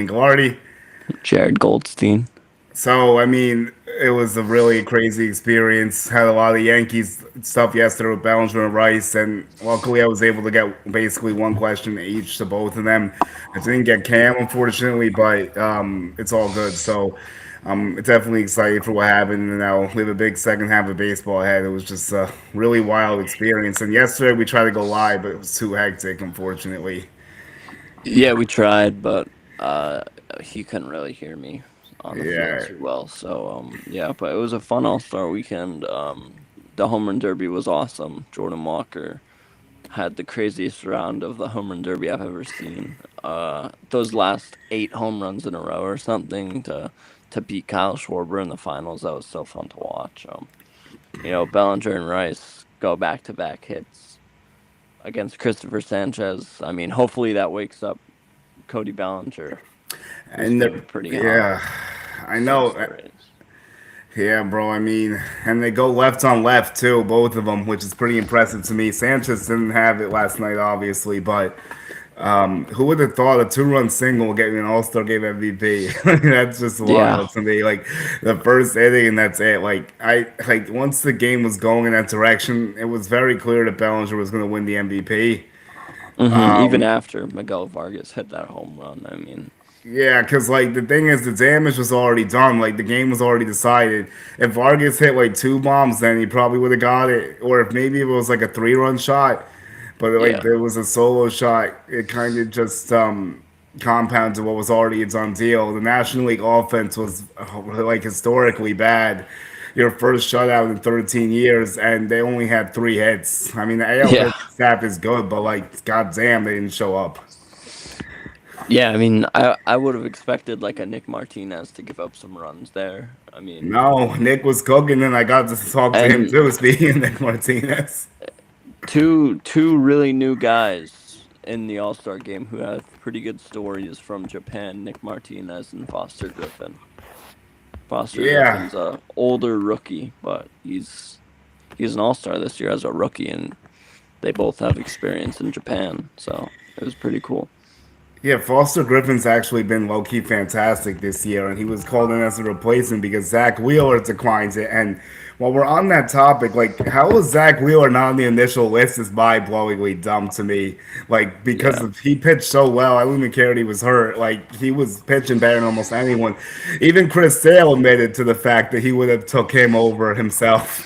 Glardy. Jared Goldstein. So, I mean, it was a really crazy experience. Had a lot of Yankees stuff yesterday with Bellinger and Rice, and luckily I was able to get basically one question each to both of them. I didn't get Cam, unfortunately, but it's all good. So, definitely excited for what happened, and now we have a big second half of baseball ahead. It was just a really wild experience. And yesterday we tried to go live, but it was too hectic, unfortunately. Yeah, we tried, but uh, he couldn't really hear me on the field Yeah, too well. So yeah, but it was a fun All Star weekend. The home run derby was awesome. Jordan Walker had the craziest round of the home run derby I've ever seen. Those last 8 home runs in a row or something to beat Kyle Schwarber in the finals. That was so fun to watch. Bellinger and Rice go back-to-back hits against Christopher Sanchez. I mean, hopefully that wakes up Cody Bellinger, who's and been pretty hot yeah, I since know. the Rays. Yeah, bro. I mean, and they go left on left too, both of them, which is pretty impressive to me. Sanchez didn't have it last night, obviously, but who would have thought a two-run single would get me an All-Star Game MVP? That's just Yeah, wild to me. Like the first inning, and that's it. Once the game was going in that direction, it was very clear that Bellinger was going to win the MVP. even after Miguel Vargas hit that home run. I mean, Yeah, because like the thing is, the damage was already done. Like the game was already decided. If Vargas hit like two bombs, then he probably would have got it. Or if maybe it was like a three-run shot, but like yeah, there was a solo shot, it kind of just compounded what was already a done deal. The National League offense was like historically bad. Your first shutout in 13 years, and they only had three hits. I mean, the AL yeah, pitching staff is good, but like, goddamn, they didn't show up. yeah. I mean, I would have expected like a Nick Martinez to give up some runs there. I mean, No, Nick was cooking, and I got to talk to him and too. Speaking of Nick Martinez, two really new guys in the All Star game who have pretty good stories from Japan: Nick Martinez and Foster Griffin. Foster yeah, Griffin's a older rookie, but he's an All Star this year as a rookie, and they both have experience in Japan, so it was pretty cool. yeah. Foster Griffin's actually been low key fantastic this year, and he was called in as a replacement because Zack Wheeler declines it. And while we're on that topic, like, how was Zack Wheeler not on the initial list is mind blowingly dumb to me. Like, because Yeah, he pitched so well, I wouldn't even care he was hurt. Like, he was pitching better than almost anyone. Even Chris Sale admitted to the fact that he would have took him over himself.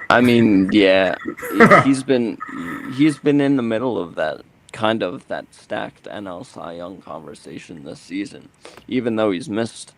I mean, yeah, he's been in the middle of that stacked NL Cy Young conversation this season, even though he's missed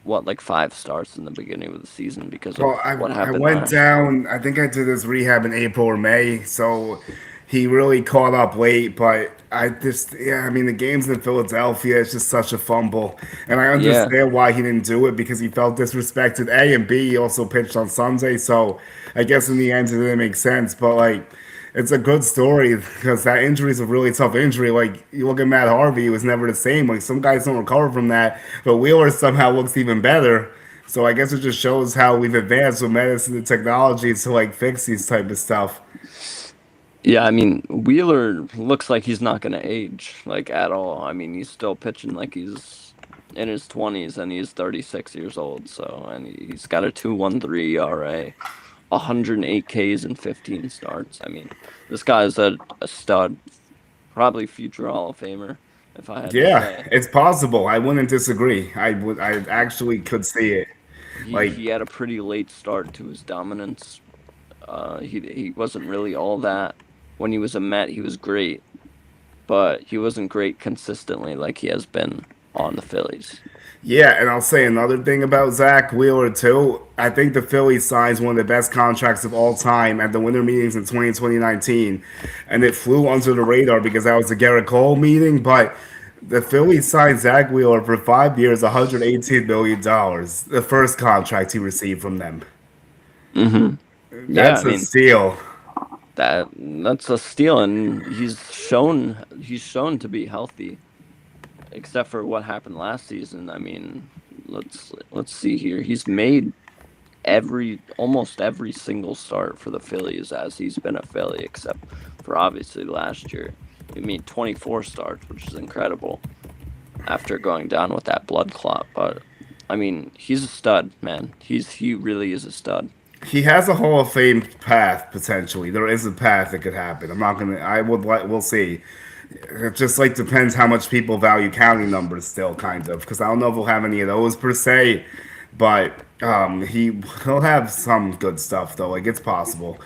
like 5 starts in the beginning of the season because Well, of what I happened went last year. down. I think I did his rehab in April or May, so he really caught up late. But I just, yeah, I mean, the games in Philadelphia, it's just such a fumble, and I Yeah, understand why he didn't do it because he felt disrespected. A and B, he also pitched on Sunday, so I guess in the end it didn't make sense. But like, it's a good story because that injury is a really tough injury. Like you look at Matt Harvey, he was never the same. Like some guys don't recover from that, but Wheeler somehow looks even better. So I guess it just shows how we've advanced with medicine and technology to like fix these type of stuff. yeah. I mean, Wheeler looks like he's not gonna age like at all. I mean, he's still pitching like he's in his 20s and he's 36 years old. So and he's got a 2.13 ERA. 108 Ks and 15 starts. I mean, this guy's a stud, probably future Hall of Famer, if I had to Yeah, say. it's possible. I wouldn't disagree. I actually could see it. Like, He had a pretty late start to his dominance. He wasn't really all that. When he was a Met, he was great, but he wasn't great consistently like he has been on the Phillies. yeah, and I'll say another thing about Zach Wheeler too. I think the Phillies signs one of the best contracts of all time at the winter meetings in 2019, and it flew under the radar because that was the Garrett Cole meeting. But the Phillies signed Zach Wheeler for 5 years, $118 million, the first contract he received from them. Hmm. Yeah, I That's a mean steal. that's a steal, and he's shown to be healthy except for what happened last season. I mean, let's see here. He's made almost every single start for the Phillies as he's been a Philly, except for obviously last year. He made 24 starts, which is incredible. after going down with that blood clot. But I mean, he's a stud, man. He really is a stud. He has a Hall of Fame path potentially. There is a path that could happen. I'm not gonna. I would like. We'll see. It just like depends how much people value counting numbers still, kind of. Because I don't know if we'll have any of those per se, but he'll have some good stuff though. Like it's possible.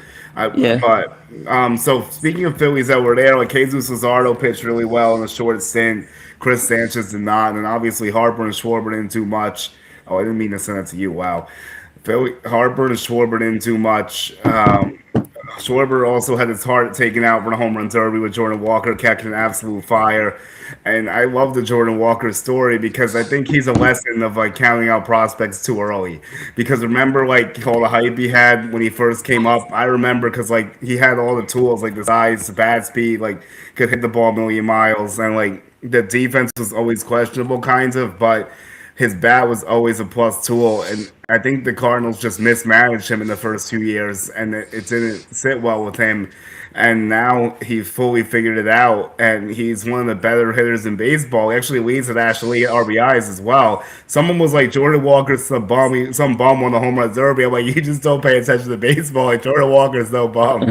Yeah. So speaking of Phillies that were there, like Jesus Luzardo pitched really well in a short stint. Chris Sanchez did not, and obviously Harper and Schwarber didn't do much. Oh, I didn't mean to send that to you. Wow. Harper and Schwarber didn't do much. Schwarber also had his heart taken out for the home run derby with Jordan Walker catching absolute fire. And I love the Jordan Walker story because I think he's a lesson of like counting out prospects too early. Because remember, like all the hype he had when he first came up. I remember because like he had all the tools, like the size, the bat speed, like could hit the ball a million miles, and like the defense was always questionable, kinds of, but his bat was always a plus tool, and I think the Cardinals just mismanaged him in the first 2 years, and it didn't sit well with him. And now he fully figured it out, and he's one of the better hitters in baseball. He actually leads the National League RBIs as well. Someone was like, Jordan Walker's some bum on the home run derby. I'm like, you just don't pay attention to baseball. Like Jordan Walker's no bum.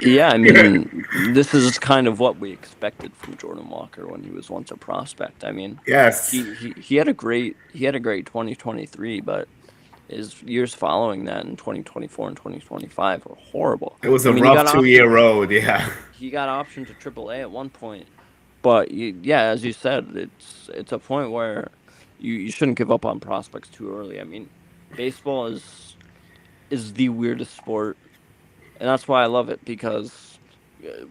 Yeah, I mean, this is kind of what we expected from Jordan Walker when he was once a prospect. I mean, Yes. he had a great 2023, but his years following that in 2024 and 2025 were horrible. It was I a mean, he rough got 2 year optioned road, yeah. he got optioned to AAA at one point, but yeah, as you said, it's a point where you shouldn't give up on prospects too early. I mean, baseball is the weirdest sport, and that's why I love it because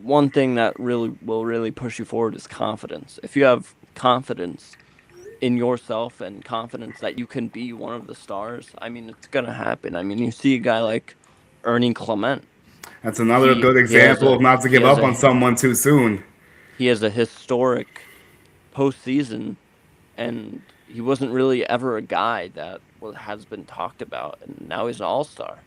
one thing that really push you forward is confidence. If you have confidence in yourself and confidence that you can be one of the stars, I mean, it's gonna happen. I mean, you see a guy like Ernie Clement. That's another He good he has example a of not to he give has up on a someone too soon. he has a historic postseason, and he wasn't really ever a guy that has been talked about, and now he's an all-star.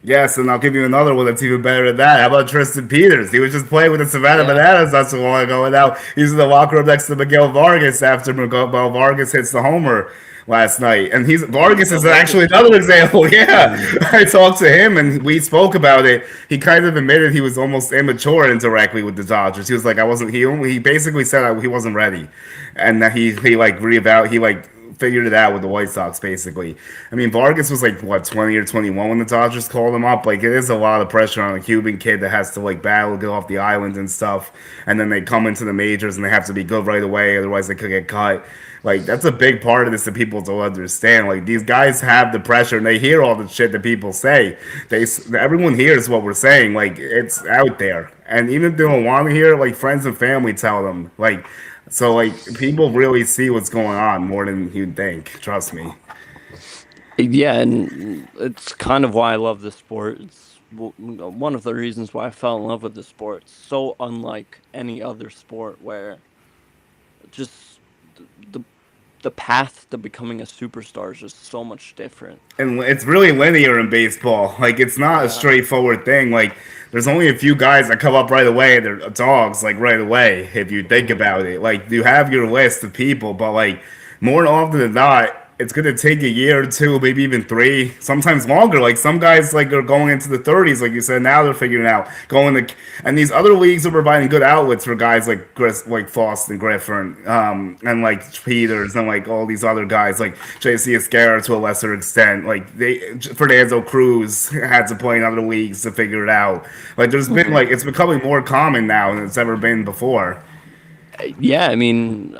Yes, and I'll give you another one that's even better than that. How about Tristan Peters? He was just playing with the Savannah Yeah. Bananas not so long ago, and now he's in the locker room next to Miguel Vargas after Miguel Vargas hits the homer last night. And Vargas Miguel is Vargas actually is another great. example. Yeah, I talked to him and we spoke about it. He kind of admitted he was almost immature indirectly with the Dodgers. He was like, I wasn't. He basically said he wasn't ready, and that he like reevaluated. He like figured it out with the White Sox, basically. I mean, Vargas was like what 20 or 21 when the Dodgers called him up. Like, it is a lot of pressure on a Cuban kid that has to like battle, get off the island and stuff, and then they come into the majors and they have to be good right away, otherwise they could get cut. Like, that's a big part of this that people don't understand. Like, these guys have the pressure and they hear all the shit that people say. Everyone hears what we're saying. Like, it's out there, and even if they don't want to hear it, like friends and family tell them. Like, so like people really see what's going on more than you'd think. Trust me. Yeah, and it's kind of why I love this sport. It's one of the reasons why I fell in love with the sport. It's so unlike any other sport where just the the path to becoming a superstar is just so much different. And it's really linear in baseball. Like, it's not a Yeah. straightforward thing. Like, there's only a few guys that come up right away. They're dogs, like right away. If you think about it, like you have your list of people, but like more often than not, it's gonna take a year or two, maybe even three, sometimes longer. Like some guys, like are going into the 30s, like you said. Now they're figuring out going to, and these other leagues are providing good outlets for guys like like Faust and Griffin, and like Peters and like all these other guys, like JC Escara to a lesser extent. Like Fernando Cruz had to play in other leagues to figure it out. Like there's been Hmm. like it's becoming more common now than it's ever been before. Yeah, I mean,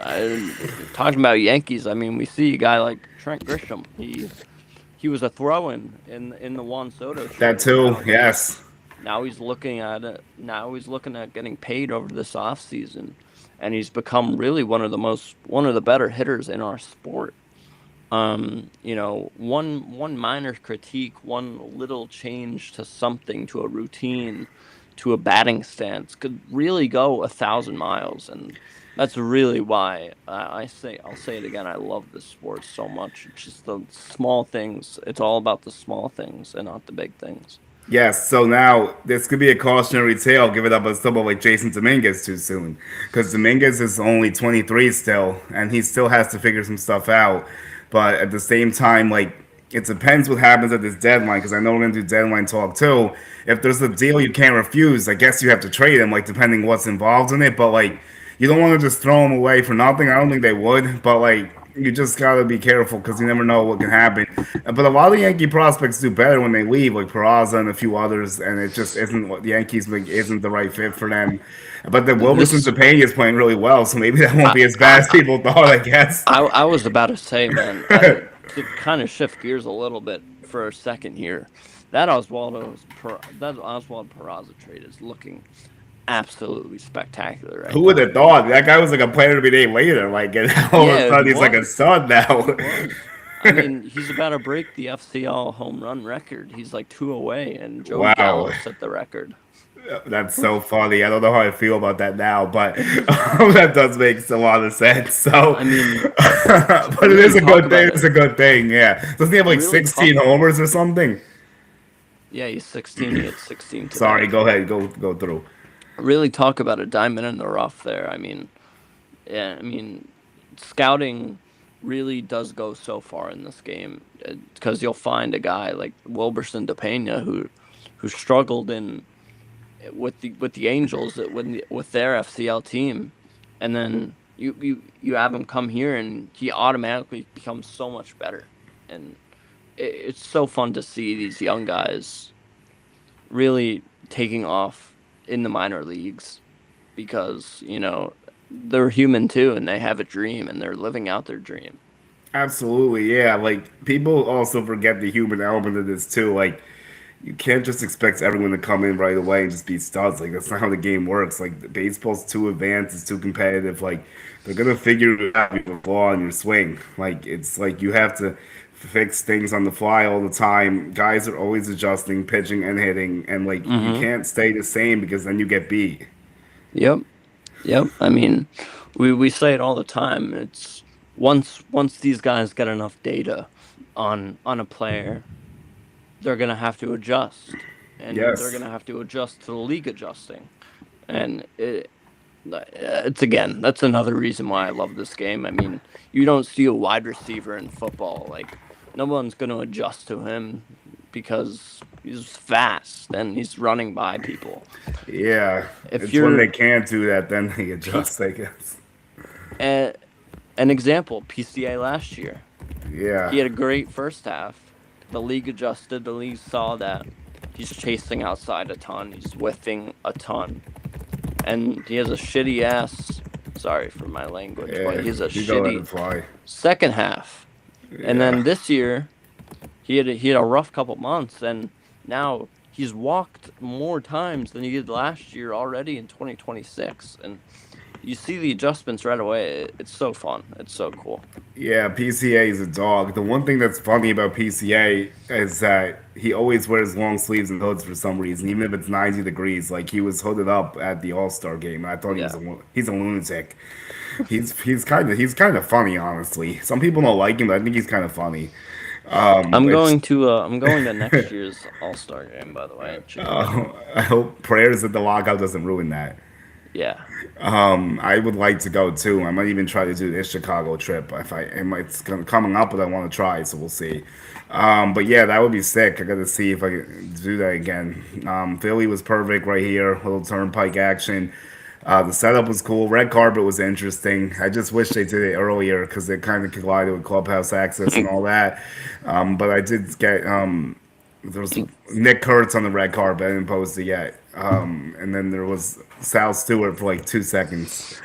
talking about Yankees, I mean, we see a guy like Trent Grisham. He was a throw-in in the Juan Soto That trade, and too, yes. now he's looking at it. Now he's looking at getting paid over this offseason, and he's become really one of the better hitters in our sport. One minor critique, one little change to something, to a routine, to a batting stance could really go 1,000 miles, and that's really why I'll say it again. I love this sport so much. It's just the small things. It's all about the small things and not the big things. Yes, so now this could be a cautionary tale given up by someone like Jason Dominguez too soon. Because Dominguez is only 23 still, and he still has to figure some stuff out. But at the same time, like, it depends what happens at this deadline, because I know we're going to do deadline talk too. If there's a deal you can't refuse, I guess you have to trade him, like, depending what's involved in it. But, like, you don't want to just throw him away for nothing. I don't think they would, but, like, you just gotta be careful because you never know what can happen. But a lot of Yankee prospects do better when they leave, like Peraza and a few others, and it just isn't what the Yankees like, isn't the right fit for them. But the Wilberson This Tepena is playing really well, so maybe that won't I be as bad as I people thought. I guess. I was about to say, man, to kind of shift gears a little bit for a second here. That Oswald Peraza trade is looking absolutely spectacular right Who would now. have thought that guy was like a player to be named later? Like, and all of a Yeah, sudden he's like a stud now. he was. I mean, he's about to break the FCL home run record. He's like two away, and Joey Wow. Gallo set the record. That's so funny. I don't know how I feel about that now, but that does make a lot of sense. So, I mean, but it really is a talk good thing. about It's it. a good thing. Yeah. Doesn't he have like Really talk. 16 homers or something? Yeah, he's 16. He hit 16 Sorry. today. Go ahead. Go through. Really talk about a diamond in the rough there. I mean, yeah, I mean, scouting really does go so far in this game because you'll find a guy like Wilberson Depena who struggled in with the Angels with their FCL team, and then you have him come here and he automatically becomes so much better, and it's so fun to see these young guys really taking off in the minor leagues because they're human too and they have a dream and they're living out their dream. Absolutely. Yeah. Like people also forget the human element of this too. Like you can't just expect everyone to come in right away and just be studs. Like that's not how the game works. Like the baseball's too advanced, it's too competitive. Like they're gonna figure it out with the ball on your swing. Like it's like you have to fix things on the fly all the time. Guys are always adjusting, pitching and hitting, and like you Mm-hmm. can't stay the same because then you get beat. Yep. Yep. I mean, we say it all the time. It's once these guys get enough data on a player, they're gonna have to adjust, and they're Yes. gonna have to adjust to the league adjusting. And it's again, that's another reason why I love this game. I mean, you don't see a wide receiver in football like no one's gonna adjust to him because he's fast and he's running by people. Yeah. If It's when you're they can't do that, then they P- adjust, I guess. a- an example, PCA last year. Yeah. He had a great first half. The league adjusted. The league saw that he's chasing outside a ton. He's whiffing a ton. And he has a shitty ass. Sorry for my language, but Yeah. he has a You go let shitty it fly. second half. And Yeah. then this year, he had a rough couple months, and now he's walked more times than he did last year already in 2026. And you see the adjustments right away. It's so fun. It's so cool. Yeah, PCA is a dog. The one thing that's funny about PCA is that he always wears long sleeves and hoods for some reason, even if it's 90 degrees. Like he was hooded up at the All Star game. I thought Yeah. he's a lunatic. He's kind of funny, honestly. Some people don't like him, but I think he's kind of funny. It's I'm going to next year's All Star game, by the way, in Chicago. I hope prayers that the lockout doesn't ruin that. Yeah. I would like to go too. I might even try to do this Chicago trip if it's coming up, but I want to try, so we'll see. But yeah, that would be sick. I got to see if I can do that again. Philly was perfect right here, little turnpike action. The setup was cool. Red carpet was interesting. I just wish they did it earlier because it kind of collided with clubhouse access and all that. But I did get there was Nick Kurtz on the red carpet. I didn't post it yet. And then there was Sal Stewart for like 2 seconds.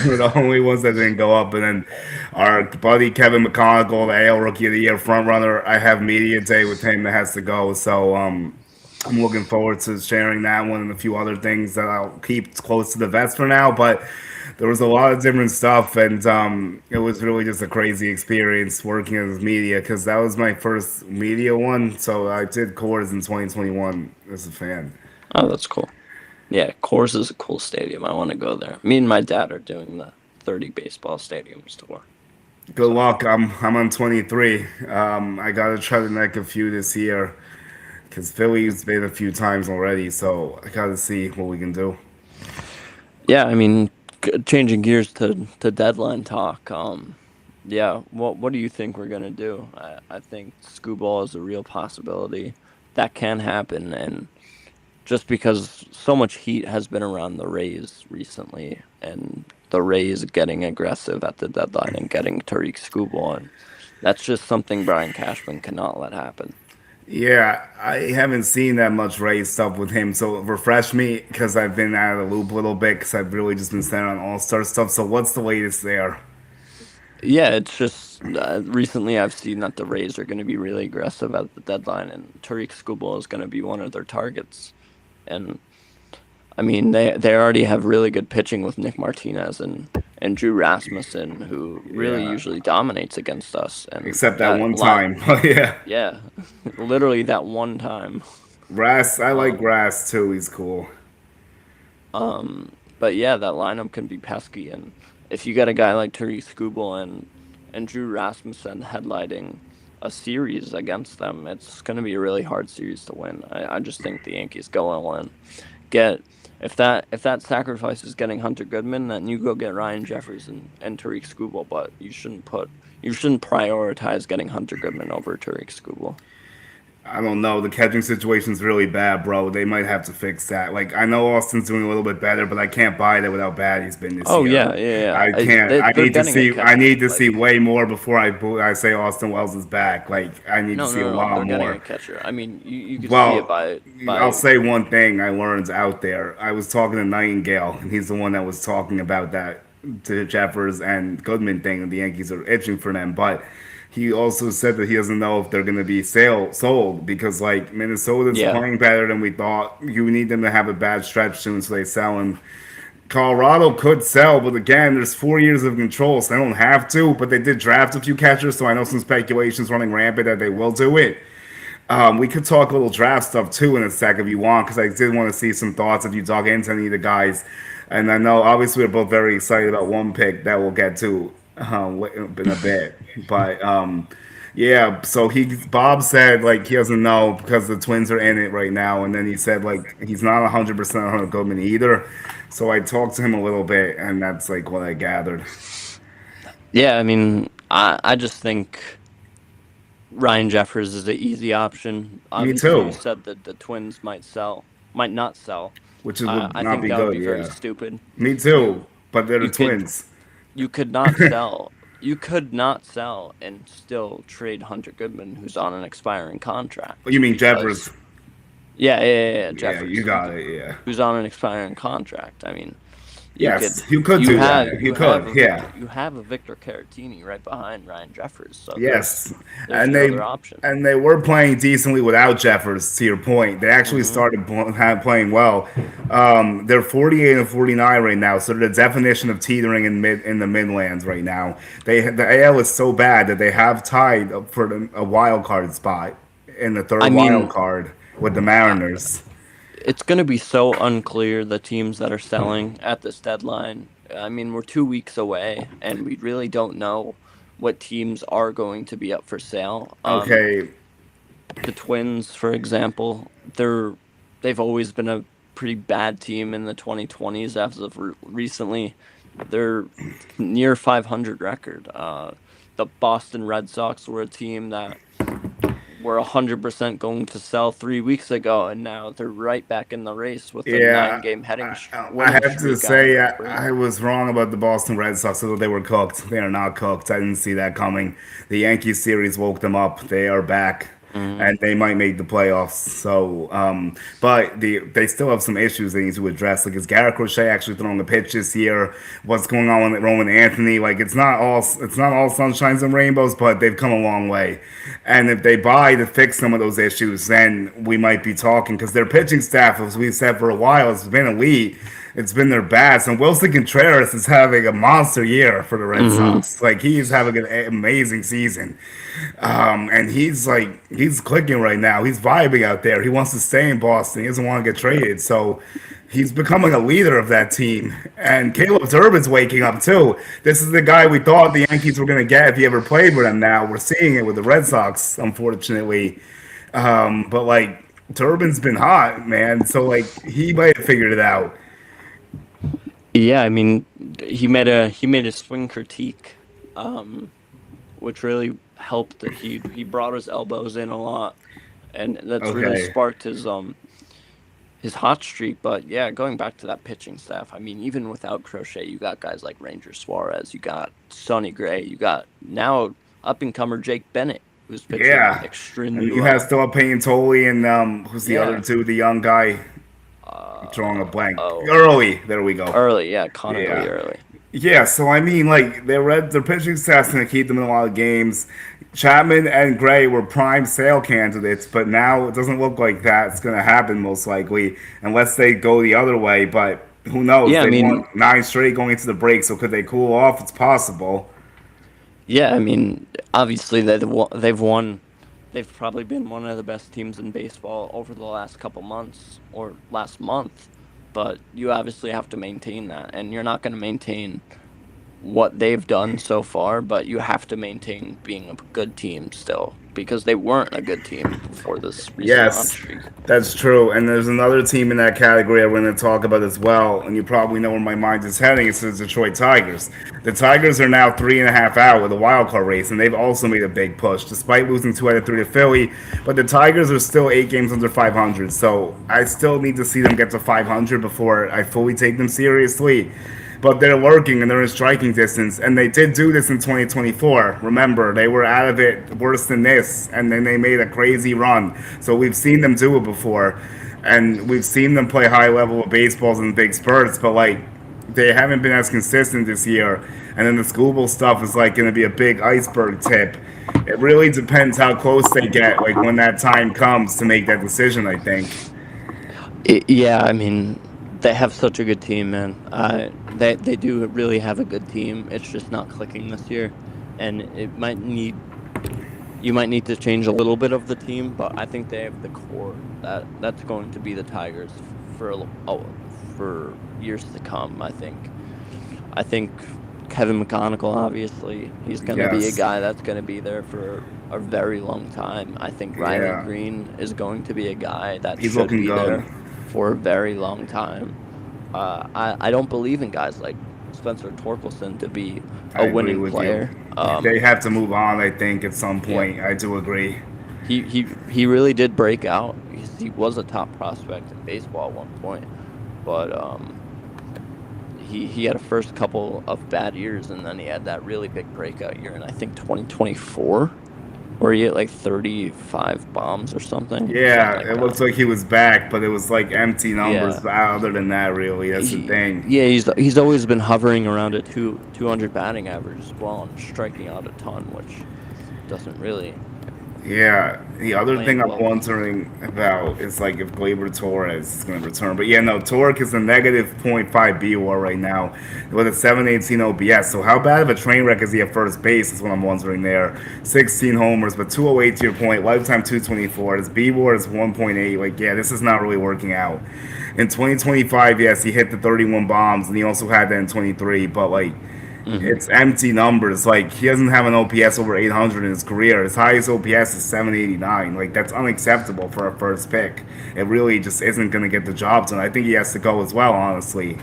We're the only ones that didn't go up. And then our buddy Kevin McConnell, the AL Rookie of the Year front runner, I have media day with him that has to go. So I'm looking forward to sharing that one and a few other things that I'll keep close to the vest for now. But there was a lot of different stuff, and it was really just a crazy experience working as media because that was my first media one. So I did Coors in 2021 as a fan. Oh, that's cool. Yeah, Coors is a cool stadium. I want to go there. Me and my dad are doing the 30 baseball stadiums tour. Good So, luck. I'm on 23. I gotta try to make a few this year. because Philly's been a few times already, so I gotta see what we can do. Yeah, I mean, changing gears to deadline talk. Yeah, what do you think we're gonna do? I think Scooball is a real possibility that can happen, and just because so much heat has been around the Rays recently, and the Rays getting aggressive at the deadline and getting Tariq Scooball, and that's just something Brian Cashman cannot let happen. Yeah, I haven't seen that much Ray stuff with him, so refresh me because I've been out of the loop a little bit because I've really just been staying on All Star stuff. So what's the latest there? Yeah, it's just recently I've seen that the Rays are going to be really aggressive at the deadline, and Tariq Skubal is going to be one of their targets. And I mean, they already have really good pitching with Nick Martinez and Drew Rasmussen, who really Yeah, usually dominates against us. And except that that one line, time. Yeah, yeah, literally that one time. Grass. I like Um, Grass too. He's cool. but yeah, that lineup can be pesky, and if you get a guy like Tariq Skubal and Drew Rasmussen headlighting a series against them, it's going to be a really hard series to win. I just think the Yankees go all in. Get if that sacrifice is getting Hunter Goodman, then you go get Ryan Jeffers and Tariq Skubal, but you shouldn't prioritize getting Hunter Goodman over Tariq Skubal. I don't know. The catching situation's really bad, bro. They might have to fix that. Like, I know Austin's doing a little bit better, but I can't buy that without bad he's been this Oh year. yeah, yeah, yeah. I can't. I They're need to getting a see. I catcher. need to Like see way more before I say Austin Wells is back. Like, I need to no, see a no, no. lot They're getting a more. catcher. I mean, you could see it Well, I'll by say one thing I learned out there. I was talking to Nightingale, and he's the one that was talking about that to Jeffers and Goodman thing, and the Yankees are itching for them. But he also said that he doesn't know if they're going to be sold because like Minnesota's yeah. playing better than we thought. You need them to have a bad stretch soon so they sell him. Colorado could sell, but again, there's 4 years of control, so they don't have to. But they did draft a few catchers, so I know some speculations running rampant that they will do it. We could talk a little draft stuff too in a sec if you want, because I did want to see some thoughts if you talk into any of the guys. And I know obviously we're both very excited about one pick that we'll get to in a bit. But yeah, so Bob said like he doesn't know because the Twins are in it right now, and then he said like he's not 100% on Goldman either. So I talked to him a little bit, and that's like what I gathered. Yeah, I mean, I just think Ryan Jeffers is an easy option. Me Obviously, you too, said that the Twins might not sell. which is would I not think be that would be good. very Yeah, stupid. me You too. But they're the you could Twins. you could not sell. You could not sell and still trade Hunter Goodman, who's on an expiring Oh, you contract, mean because Jeffers? yeah, Yeah, you Jeffers, got it. Yeah. who's on an expiring contract. I mean, you could Yes, you could do that. You could. Yeah. You have a Victor Caratini right behind Ryan Jeffers, so Yes, there's and your other they option. and they were playing decently without Jeffers. To your point, they actually Hmm. started playing well. They're 48 and 49 right now, so they're the definition of teetering in the Midlands right now. The AL is so bad that they have tied up for a wild card spot in the I third wild mean, card with the I, Mariners. it's going to be so unclear the teams that are selling at this deadline. I mean, we're 2 weeks away, and we really don't know what teams are going to be up for sale. Okay, The Twins, for example, they've always been a pretty bad team in the 2020s. As of recently, they're near 500 record. The Boston Red Sox were a team that were 100% going to sell 3 weeks ago, and now they're right back in the race with a yeah, nine-game I winning have to streak out say of the I spring. was wrong about the Boston Red Sox. I thought they were cooked. They are not cooked. I didn't see that coming. The Yankees series woke them up. They are back, Hmm. and they might make the playoffs. So, but they still have some issues they need to address. Like, is Garrett Crochet actually throwing a pitch this year? What's going on with Roman Anthony? Like, it's not all sunshines and rainbows, but they've come a long way. And if they buy to fix some of those issues, then we might be talking because their pitching staff, as we've said for a while, has been elite. It's been their best. And Wilson Contreras is having a monster year for the Red Hmm. Sox. Like he's having an amazing season. And he's clicking right now. He's vibing out there. He wants to stay in Boston. He doesn't want to get traded. So he's becoming a leader of that team. And Caleb Turbin's waking up too. This is the guy we thought the Yankees were going to get if he ever played with them. Now we're seeing it with the Red Sox, unfortunately. But like Turbin's been hot, man. So like he might have figured it out. Yeah, I mean, he made a swing critique, um, which really helped. That he brought his elbows in a lot, and that's really Okay. sparked his hot streak. But yeah, going back to that pitching staff, I mean, even without Crochet, you got guys like Ranger Suarez, you got Sonny Gray, you got now up and comer Jake Bennett, who's pitching Yeah. extremely And you have well. still paying Tolley and who's the other Yeah. two? The young guy. I'm drawing a blank. Oh, Early. There we go. early, yeah, Connor Lee Yeah. early. Yeah, so I mean, like their pitching staff's gonna keep them in a lot of games. Chapman and Gray were prime sale candidates, but now it doesn't look like that's gonna happen most likely, unless they go the other way. But who knows? Yeah, I They won mean, 9 straight going into the break, so could they cool off? It's possible. yeah, I mean, obviously they've won. They've probably been one of the best teams in baseball over the last couple months or last month, but you obviously have to maintain that, and you're not going to maintain what they've done so far, but you have to maintain being a good team still because they weren't a good team before this recent hot Yes, streak. that's true. And there's another team in that category I'm going to talk about as well. And you probably know where my mind is heading. It's the Detroit Tigers. The Tigers are now 3.5 out of the wild card race, and they've also made a big push despite losing 2 out of 3 to Philly. But the Tigers are still 8 games under 500, so I still need to see them get to 500 before I fully take them seriously, but they're lurking and they're in striking distance. And they did do this in 2024. Remember, they were out of it worse than this, and then they made a crazy run. So we've seen them do it before, and we've seen them play high level of baseballs in big spurts. But like, they haven't been as consistent this year. And then the Scooble stuff is like going to be a big iceberg tip. It really depends how close they get, like when that time comes to make that decision. I think. Yeah, I mean, they have such a good team, man. They do really have a good team. It's just not clicking this year, and it might need you might need to change a little bit of the team, but I think they have the core that's going to be the Tigers for years to come. I think Kevin McConicle, obviously, he's going to be a Yes. guy that's going to be there for a very long time. I think Riley Yeah. Green is going to be a guy that He's should looking be good. there for a very long time. I don't believe in guys like Spencer Torkelson to be I a agree winning with you. player. They have to move on, I think, at some Yeah, point. I do agree. he really did break out. He was a top prospect in baseball at one point, but he had a first couple of bad years, and then he had that really big breakout year in I think 2024, where he hit like 35 bombs or something Yeah, like it that. looks like he was back, but it was like empty numbers. Yeah, Other than that, really, that's the thing. he's always been hovering around a 200 batting average as well and striking out a ton, which doesn't really Yeah, the other thing land I'm well with him. wondering about is like if Gleyber Torres is going to return. But yeah, no, Torque is a negative .5 BWAR right now with a 718 OPS. So how bad of a train wreck is he at first base is what I'm wondering there. 16 homers, but 208 to your point, lifetime 224. His BWAR is 1.8. Like, yeah, this is not really working out. In 2025, yes, he hit the 31 bombs, and he also had that in 23. But like, Hmm. it's empty numbers. Like he doesn't have an OPS over 800 in his career. His highest OPS is 789. Like that's unacceptable for a first pick. It really just isn't going to get the job done. I think he has to go as well. Honestly,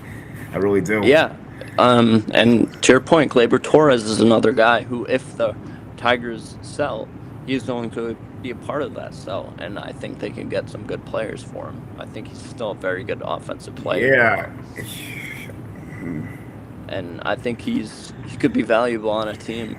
I really do. Yeah. And to your point, Gleyber Torres is another guy who, if the Tigers sell, he's going to be a part of that sell, and I think they can get some good players for him. I think he's still a very good offensive player, Yeah, and I think he could be valuable on a team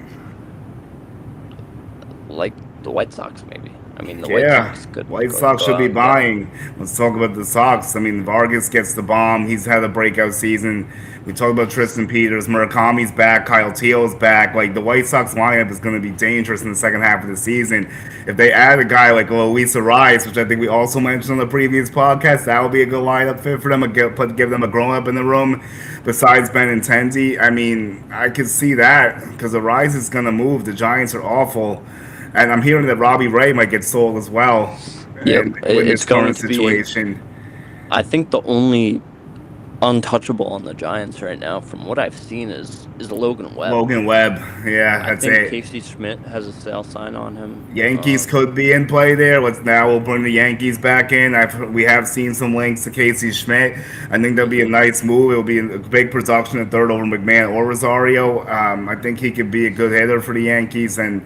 like the White Sox, maybe. I mean, the White yeah. Sox could White go, Sox go should be out and get him. buying. Let's talk about the Sox. I mean, Vargas gets the bomb. He's had a breakout season. We talked about Tristan Peters. Murakami's back. Kyle Teal's back. Like, the White Sox lineup is going to be dangerous in the second half of the season. If they add a guy like Luis Ariz, which I think we also mentioned on the previous podcast, that would be a good lineup fit for them. Give them a grown up in the room besides Benintendi. I mean, I could see that because Ariz is going to move. The Giants are awful. And I'm hearing that Robbie Ray might get sold as well Yep, in it's this going current to be. situation. I think the only untouchable on the Giants right now, from what I've seen, is Logan Webb. Logan Webb. Yeah, I that's think it. Casey Schmidt has a sale sign on him. Yankees could be in play there. Let's now we'll bring the Yankees back in. We have seen some links to Casey Schmidt. I think that'll be a Hmm. nice move. It'll be a big production at third over McMahon or Rosario. I think he could be a good hitter for the Yankees and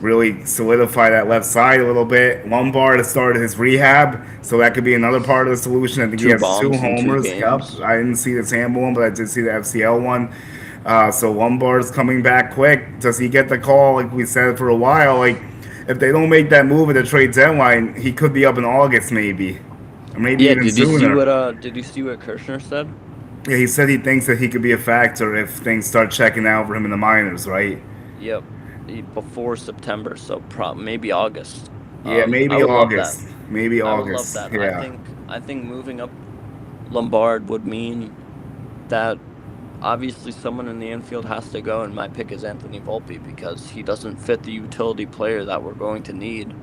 really solidify that left side a little bit. Lombard has started his rehab, so that could be another part of the solution. I think he Two has two bombs in two homers. Yup, games. I didn't see the Tampa one, but I did see the FCL one. So Lombard's coming back quick. Does he get the call? Like we said for a while, like if they don't make that move at the trade deadline, he could be up in August maybe, or maybe Yeah, even sooner. did you see what Kirshner said? Yeah, he said he thinks that he could be a factor if things start checking out for him in the minors, right? Yep, before September, so maybe August. Yeah, I maybe would love that. August. Maybe I would love August. that. Yeah. I think moving up Lombard would mean that obviously someone in the infield has to go, and my pick is Anthony Volpe because he doesn't fit the utility player that we're going to need.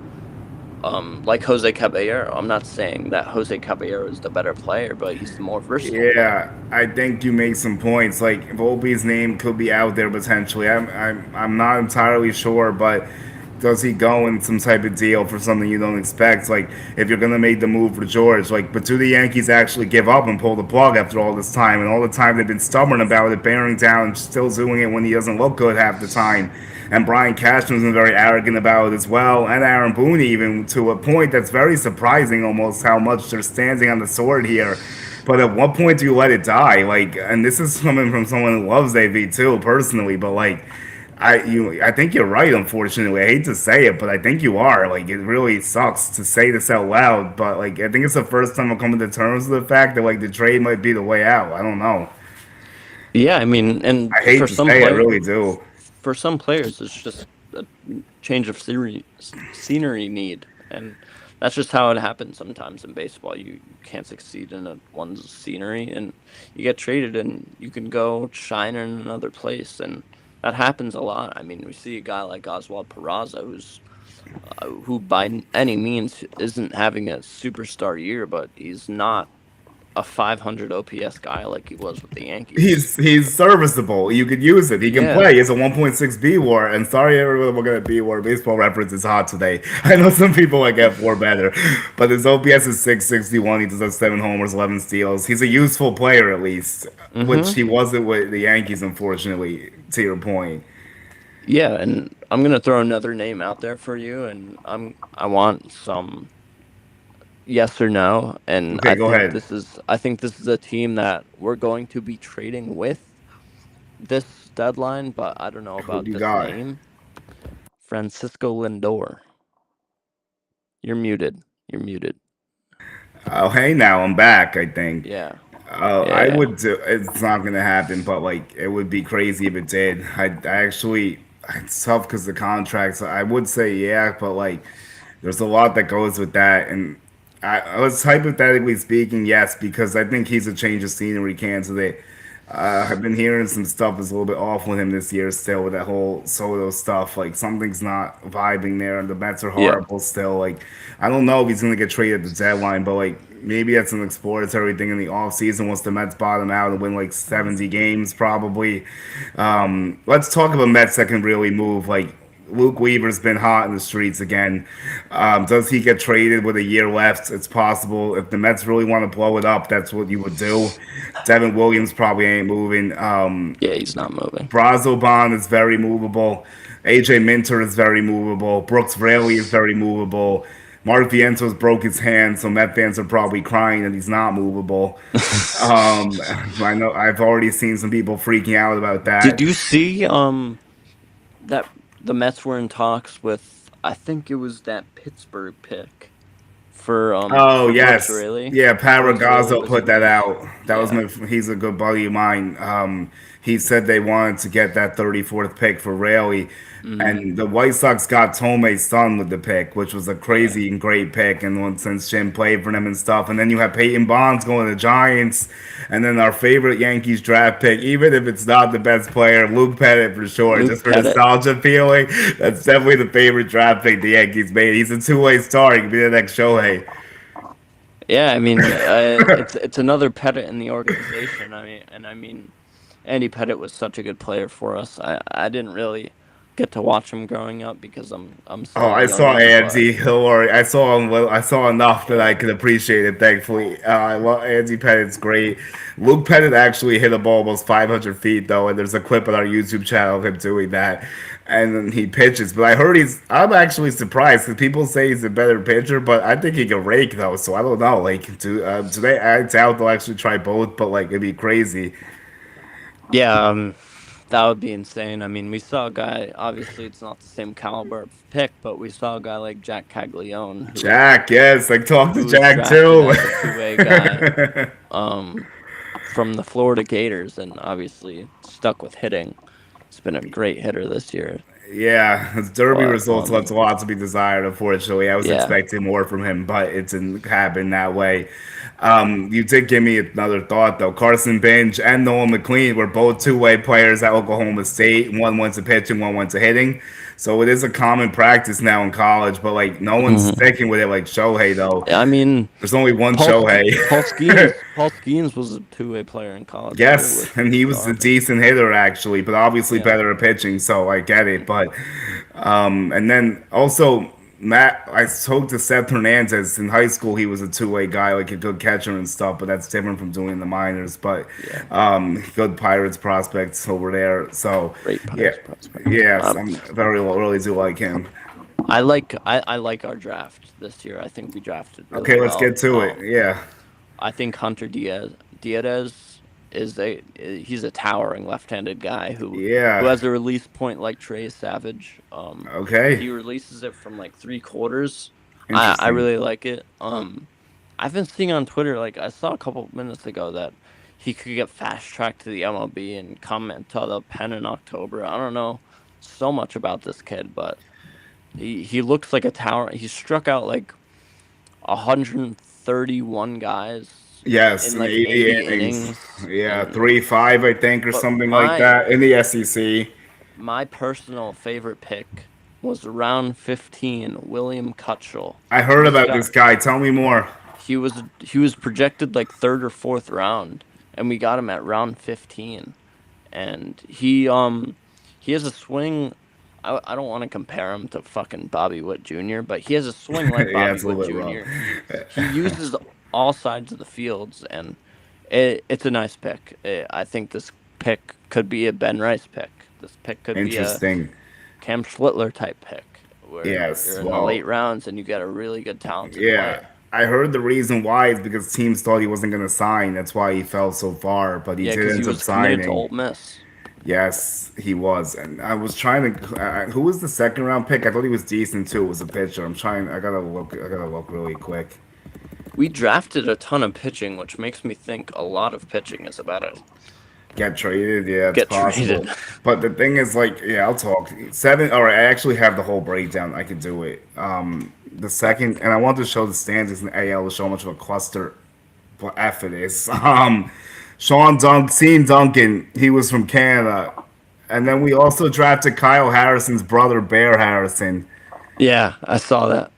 Like Jose Caballero. I'm not saying that Jose Caballero is the better player, but he's the more versatile player. Yeah, I think you make some points. Like Volpe's name could be out there potentially. I'm not entirely sure, but does he go in some type of deal for something you don't expect? Like if you're gonna make the move for George, like but do the Yankees actually give up and pull the plug after all this time and all the time they've been stubborn about it, bearing down and still doing it when he doesn't look good half the time? And Brian Cashman's been very arrogant about it as well, and Aaron Boone even to a point that's very surprising almost how much they're standing on the sword here. But at what point do you let it die? Like, and this is coming from someone who loves AV too personally, but like I think you're right. Unfortunately, I hate to say it, but I think you are. Like, it really sucks to say this out loud, but like, I think it's the first time I'm coming to terms with the fact that like the trade might be the way out. I don't know. Yeah, I mean, and I hate to say, I really do. for some players, it's just a change of scenery need, and that's just how it happens sometimes in baseball. You can't succeed in one's scenery, and you get traded, and you can go shine in another place, and that happens a lot. I mean, we see a guy like Oswald Peraza, who by any means isn't having a superstar year, but he's not a 500 OPS guy like he was with the Yankees. He's serviceable. You could use it. He can Yeah. play. He has a 1.6 B WAR. And sorry, everyone, we're gonna B WAR. Baseball reference is hot today. I know some people like F4 better, but his OPS is 661. He does have 7 homers, 11 steals. He's a useful player at least, which Mm-hmm. he wasn't with the Yankees, unfortunately. To your point. Yeah, and I'm gonna throw another name out there for you, and I want some yes or no, and Okay, go ahead. I think this is a team that we're going to be trading with this deadline, but I don't know Who do about you this got? name. Francisco Lindor. You're muted. You're muted. Oh, hey, now I'm back. I think. Yeah. I Yeah. would do. It's not gonna happen, but like it would be crazy if it did. I actually, it's tough because the contracts. I would say yeah, but like there's a lot that goes with that, and I was hypothetically speaking, yes, because I think he's a change of scenery candidate. I've been hearing some stuff is a little bit off with him this year still with that whole Soto stuff. Like something's not vibing there, and the Mets are Yeah. horrible still. Like I don't know if he's gonna get traded at the deadline, but like maybe that's an exploratory thing in the off season once the Mets bottom out and win like 70 games probably. Let's talk about Mets that can really move. Like Luke Weaver's been hot in the streets again. Does he get traded with a year left? It's possible. If the Mets really want to blow it up, that's what you would do. Devin Williams probably ain't moving. Yeah, he's not moving. Brazoban is very movable. AJ Minter is very movable. Brooks Raley is very movable. Mark Vientos broke his hand, so Met fans are probably crying that he's not movable. I know I've already seen some people freaking out about Did that. you see that the Mets were in talks with, I think it was that Pittsburgh pick Oh for Brooks yes, Raley. yeah. Brooks Raley Paragazzo was put in that those. out. That was Yeah. my. He's a good buddy of mine. He said they wanted to get that 34th pick for Raley, Hmm. and the White Sox got Tomei's son with the pick, which was a Yeah. crazy and great pick. And since Jim played for them and stuff, and then you have Peyton Bonds going to the Giants, and then our favorite Yankees draft pick, even if it's not the best player, Luke Pettit for sure, Luke just for Pettit. nostalgia feeling. That's definitely the favorite draft pick the Yankees made. He's a two-way star. He could be the next Shohei. Yeah, I mean, it's another Pettit in the organization. I mean, Andy Pettit was such a good player for us. I didn't really get to watch him growing up because I'm Oh, still a I saw youngin', but Andy. Don't worry. I saw him. Well, I saw enough that I could appreciate it. Thankfully, I love Andy Pettit's great. Luke Pettit actually hit a ball almost 500 feet though, and there's a clip on our YouTube channel of him doing that. And then he pitches, but I heard he's. I'm actually surprised because people say he's a better pitcher, but I think he can rake though. So I don't know. Like today, I doubt they'll actually try both, but like it'd be crazy. yeah, that would be insane. I mean, we saw a guy. Obviously, it's not the same caliber of pick, but we saw a guy like Jack Caglione, Jack, yes, like talk to who was Jack drafted too. as a two-way guy, um, from the Florida Gators, and obviously stuck with hitting. He's been a great hitter this year, Yeah, his Derby but results left a lot to be desired. Unfortunately, I was yeah. expecting more from him, but it didn't happen that way. You did give me another thought though. Carson Bench and Nolan McLean were both two-way players at Oklahoma State. One went to pitching, one went to hitting. So it is a common practice now in college, but like no one's Mhm. sticking with it like Shohei though. I mean, There's only one Paul Ske- Shohei. Paul Skeens was a two-way player in college too Yes, and he with was a Army. decent hitter actually, but obviously Yeah. better at pitching, so I get it. But and then also Matt, I spoke to Seth Hernandez in high school. He was a two-way guy, like a good catcher and stuff, but that's different from doing the minors. But Yeah. good Pirates prospects over there. So Great yeah, Pirates prospect. yes, I'm very really do like him. I like our draft this year. I think we drafted really Okay, let's well. get to it. Yeah, I think Hunter Diaz is he's a towering left-handed guy who yeah. has a release point like Trey Savage. Okay, He releases it from like three quarters. I interesting. really like it. I've been seeing on Twitter, like I saw a couple minutes ago that he could get fast tracked to the MLB and come into the pen in October. I don't know so much about this kid, but he looks like a tower. He struck out like 131 guys Yes, in in like 80 80 innings. innings, Yeah, and 3-5, I think, or but something like that in the SEC. my personal favorite pick was round 15, William Cutchell. I heard This about guy, this guy. Tell me more. he was projected like third or fourth round, and we got him at round 15. And he has a swing. I don't want to compare him to fucking Bobby Witt Jr., but he has a swing like Yeah, Bobby it's a Witt little bit rough. Jr. He uses all sides of the fields, and it's a nice pick. I think this pick could be a Ben Rice pick. This pick could be a Interesting. Cam Schlittler type pick, where Yes, you're in the late well, rounds and you get a really good talented yeah. player. I heard the reason why is because teams thought he wasn't going to sign. That's why he fell so far, but he Yeah, did because he end up was committed to signing. Ole Miss. Yes, he was. And I was trying to. Who was the second round pick? I thought he was decent too. It was a pitcher. I'm trying. I gotta look. I gotta look really quick. We drafted a ton of pitching, which makes me think a lot of pitching is about to Get traded, yeah, it's get possible. traded. But the thing is, like, yeah, I'll talk. Seven, all right, I actually have the whole breakdown. I could do it. The second, and I want to show the standings in the AL to show how much of a cluster F it is. Sean Duncan, he was from Canada. And then we also drafted Kyle Harrison's brother, Bear Harrison. Yeah, I saw that.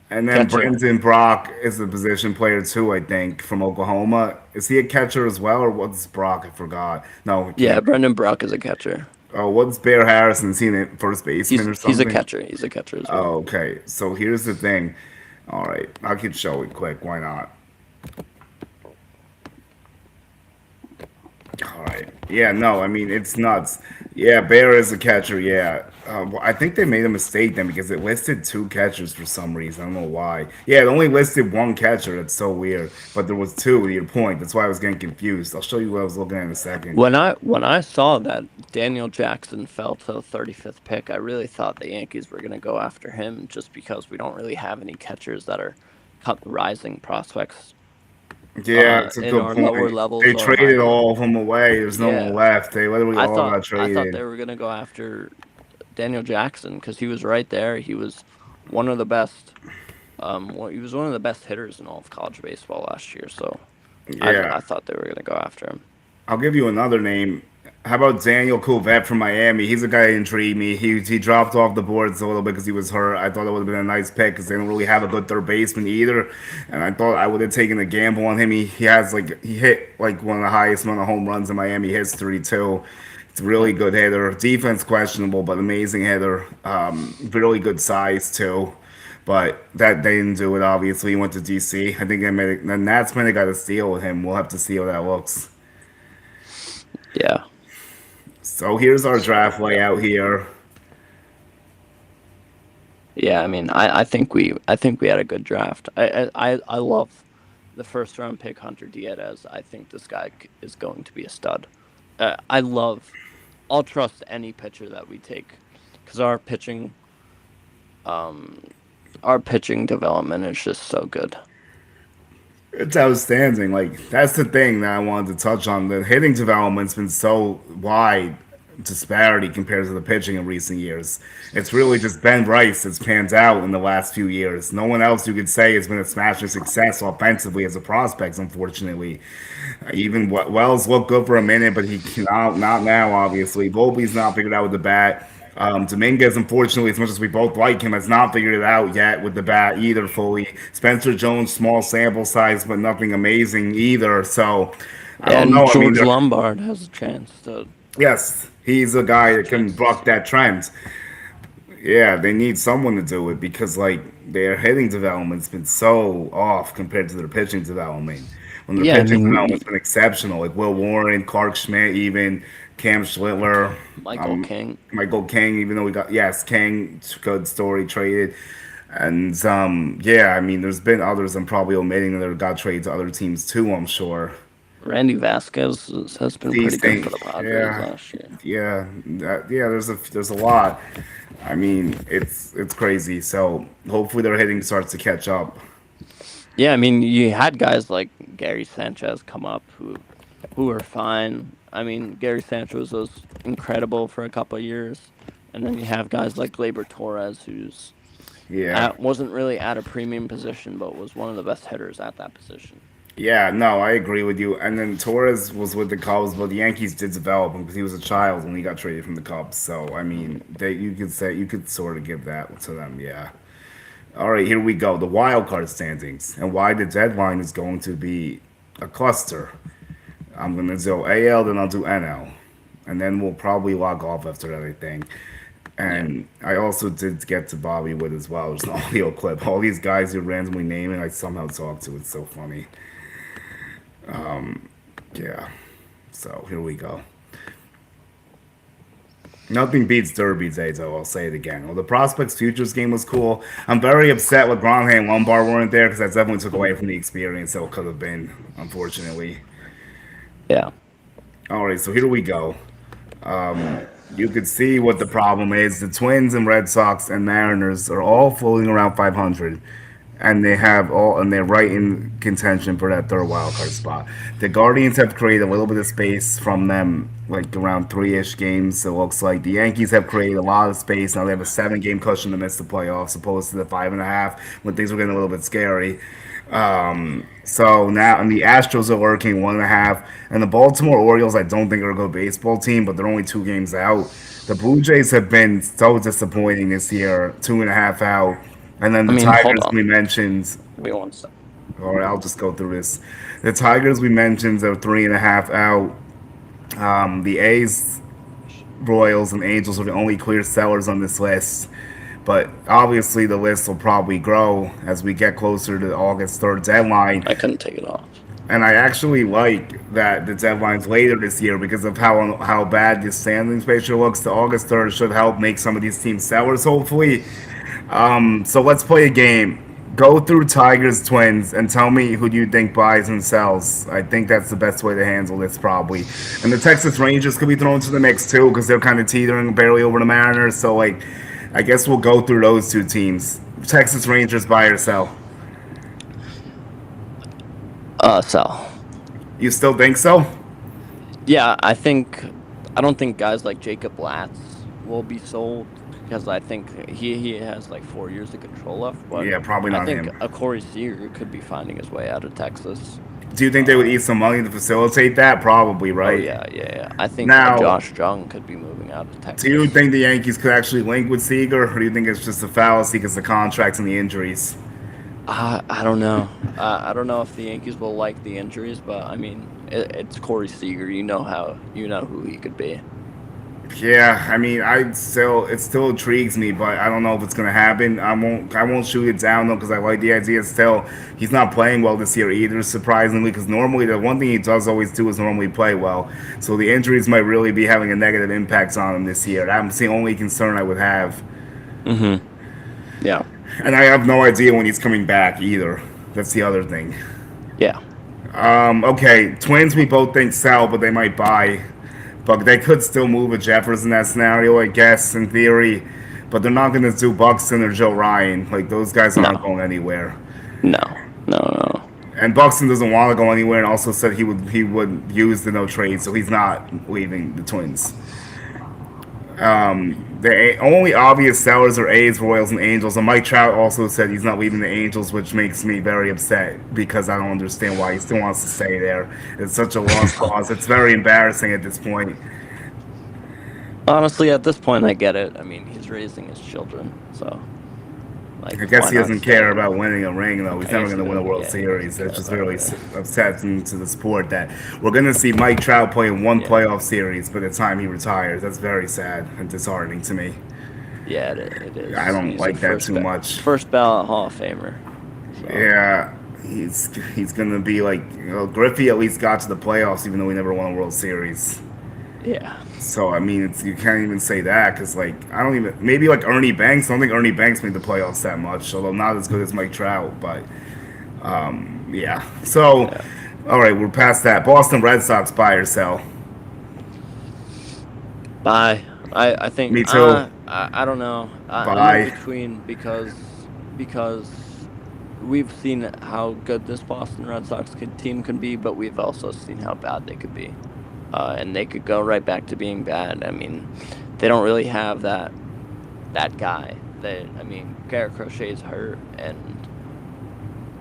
And then Catcher. Brendan Brock is a position player too, I think, from Oklahoma. Is he a catcher as well, or what's Brock? I forgot. No, he Yeah, can't. Brendan Brock is a catcher. Oh, what's Bear Harrison? Is he a first baseman or He's a something? catcher. He's a catcher as well. Oh, okay. So here's the thing. All right, I could show it quick. Why not? All right. Yeah, no, I mean, it's nuts. Yeah, Bear is a catcher. Yeah. Well, I think they made a mistake then because it listed two catchers for some reason. I don't know why. Yeah, it only listed one catcher. That's so weird. But there was two, to your point. That's why I was getting confused. I'll show you what I was looking at in a second. When I saw that Daniel Jackson fell to the 35th pick, I really thought the Yankees were going to go after him just because we don't really have any catchers that are rising prospects Yeah, it's a in good our lower point. levels They or high traded all of levels. them away. There's no one Yeah, left. They literally all got I thought they traded. were going to go after Daniel Jackson because he was right there. He was one of the best. He was one of the best hitters in all of college baseball last year. So Yeah. I thought they were going to go after him. I'll give you another name. How about Daniel Couvette from Miami? He's a guy that intrigued me. He dropped off the boards a little bit because he was hurt. I thought it would have been a nice pick because they don't really have a good third baseman either. And I thought I would have taken a gamble on him. He has like he hit like one of the highest amount of home runs in Miami history too. It's a really Yep. good hitter. Defense questionable, but amazing hitter. Really good size too. But that they didn't do it. Obviously, he went to DC. I think they made it. The Nats might have got a steal with him. We'll have to see how that looks. Yeah. So here's our So draft yeah. layout here. Yeah, I mean, I think we had a good draft. I love the first round pick Hunter Diaz. I think this guy is going to be a stud. I love. I'll trust any pitcher that we take because um, our pitching development is just so good. It's outstanding. Like that's the thing that I wanted to touch on. The hitting development's been so wide disparity compared to the pitching in recent years. It's really just Ben Rice that's panned out in the last few years. No one else you could say has been a smashing success offensively as a prospect, unfortunately. Even Wells looked good for a minute, but he cannot not now. Obviously, Volpe's not figured out with the bat. Dominguez, unfortunately, as much as we both like him, has not figured it out yet with the bat either fully. Spencer Jones, small sample size, but nothing amazing either. So I don't And know. I mean, George Lombard has a chance to yes, he's a guy has a that can chance to buck that start. trend. Yeah, they need someone to do it because like their hitting development's been so off compared to their pitching development. When their Yeah, I pitching mean development's been exceptional, like Will Warren, Clark Schmidt, even Cam Schlittler, Michael King. Michael King. Even though we got yes, King, good story traded, and yeah, I mean there's been others I'm probably omitting that got traded to other teams too. I'm sure. Randy Vasquez has been pretty good for Decent, the Padres yeah, last year. yeah. There's a lot. I mean, it's crazy. So hopefully their hitting starts to catch up. Yeah, I mean, you had guys like Gary Sanchez come up who were fine. I mean, Gary Sanchez was incredible for a couple of years, and then you have guys like Gleyber Torres, who's Yeah, wasn't really at a premium position, but was one of the best hitters at that position. yeah. No, I agree with you. And then Torres was with the Cubs, but the Yankees did develop him because he was a child when he got traded from the Cubs. So I mean, they you could sort of give that to them. Yeah. All right, here we go. The wild card standings and why the deadline is going to be a cluster. I'm gonna do AL, then I'll do NL, and then we'll probably log off after that. I think. Yeah, And I also did get to Bobby Wood as well. There's an audio clip. All these guys you're randomly naming, I somehow talk to. It's so funny. Yeah. So here we go. Nothing beats Derby Day, though. I'll say it again. Well, the Prospects Futures game was cool. I'm very upset with Gronhe and Lombard weren't there because that definitely took away from the experience that it could have been, unfortunately. yeah. All right, so here we go. You could see what the problem is. The Twins and Red Sox and Mariners are all floating around 500, and they're right in contention for that third wild card spot. The Guardians have created a little bit of space from them, like around three-ish games. It looks like the Yankees have created a lot of space. Now they have a seven-game cushion to miss the playoffs, opposed to the 5.5 when things were getting a little bit scary. So now, and the Astros are lurking 1.5, and the Baltimore Orioles, I don't think are a good baseball team, but they're only 2 games out. The Blue Jays have been so disappointing this year, 2.5 out, and then I the mean, hold Tigers on. we mentioned. Wait one sec. All right, I'll just go through this. The Tigers we mentioned are 3.5 out. The A's, Royals, and Angels are the only clear sellers on this list. But obviously, the list will probably grow as we get closer to the August 3rd deadline. I couldn't take it off. And I actually like that the deadline's later this year because of how bad the standings picture looks. The August 3rd should help make some of these teams sellers, hopefully. So let's play a game. Go through Tigers, Twins, and tell me who you think buys and sells. I think that's the best way to handle this, probably. And the Texas Rangers could be thrown into the mix too because they're kind of teetering barely over the Mariners. So like, I guess we'll go through those two teams. Texas Rangers buy or sell. Sell. You still think so? Yeah, I don't think guys like Jacob Latz will be sold because I think he has like 4 years of control left. But Yeah, probably I not think him. a Corey Seager could be finding his way out of Texas. Do you think they would eat some money to facilitate that? Probably, Oh right? yeah, yeah, yeah. I think Now, Josh Jung could be moving out of do you Texas. think the Yankees could actually link with Seager, or do you think it's just a fallacy because the contracts and the injuries? I don't know. I don't know if the Yankees will like the injuries, but I mean, it's Corey Seager. You know who he could be. Yeah, I mean, it still intrigues me, but I don't know if it's gonna happen. I won't shoot it down though, because I like the idea. Still, he's not playing well this year either, surprisingly. Because normally the one thing he does always do is normally play well. So the injuries might really be having a negative impact on him this year. That's the only concern I would have, Mm-hmm. Yeah, and I have no idea when he's coming back either. That's the other thing. yeah. Okay, Twins. We both think sell, but they might buy. But they could still move a Jeffers in that scenario, I guess, in theory. But they're not going to do Buxton or Joe Ryan. Like, those guys aren't No, going anywhere. no, no, no. And Buxton doesn't want to go anywhere, and also said he would use the no trade, so he's not leaving the Twins. The only obvious sellers are A's, Royals, and Angels. And Mike Trout also said he's not leaving the Angels, which makes me very upset because I don't understand why he still wants to stay there. It's such a lost cause. It's very embarrassing at this point. Honestly, at this point, I get it. I mean, he's raising his children, so like, I why guess he not doesn't stay? care about winning a ring, though. He's I never guess going he to win a doesn't. World Yeah, he Series. doesn't That's care just about really it. upsetting to the sport that we're going to see Mike Trout play in one Yeah, playoff series by the time he retires. That's very sad and disheartening to me. yeah. It I is. don't He's a like that too much. first ballot Hall of Famer. So Yeah, he's going to be like, Griffey at least got to the playoffs, even though he never won a World Series. yeah. So I mean, you can't even say that because like I don't even maybe like Ernie Banks. I don't think Ernie Banks made the playoffs that much, although not as good as Mike Trout. But yeah. So Yeah. all right, we're past that. Boston Red Sox buy or sell? Bye. I think Me too. I don't know. I'm in Buy. between because we've seen how good this Boston Red Sox team can be, but we've also seen how bad they could be, and they could go right back to being bad. I mean, they don't really have that guy. I mean, Garrett Crochet's hurt and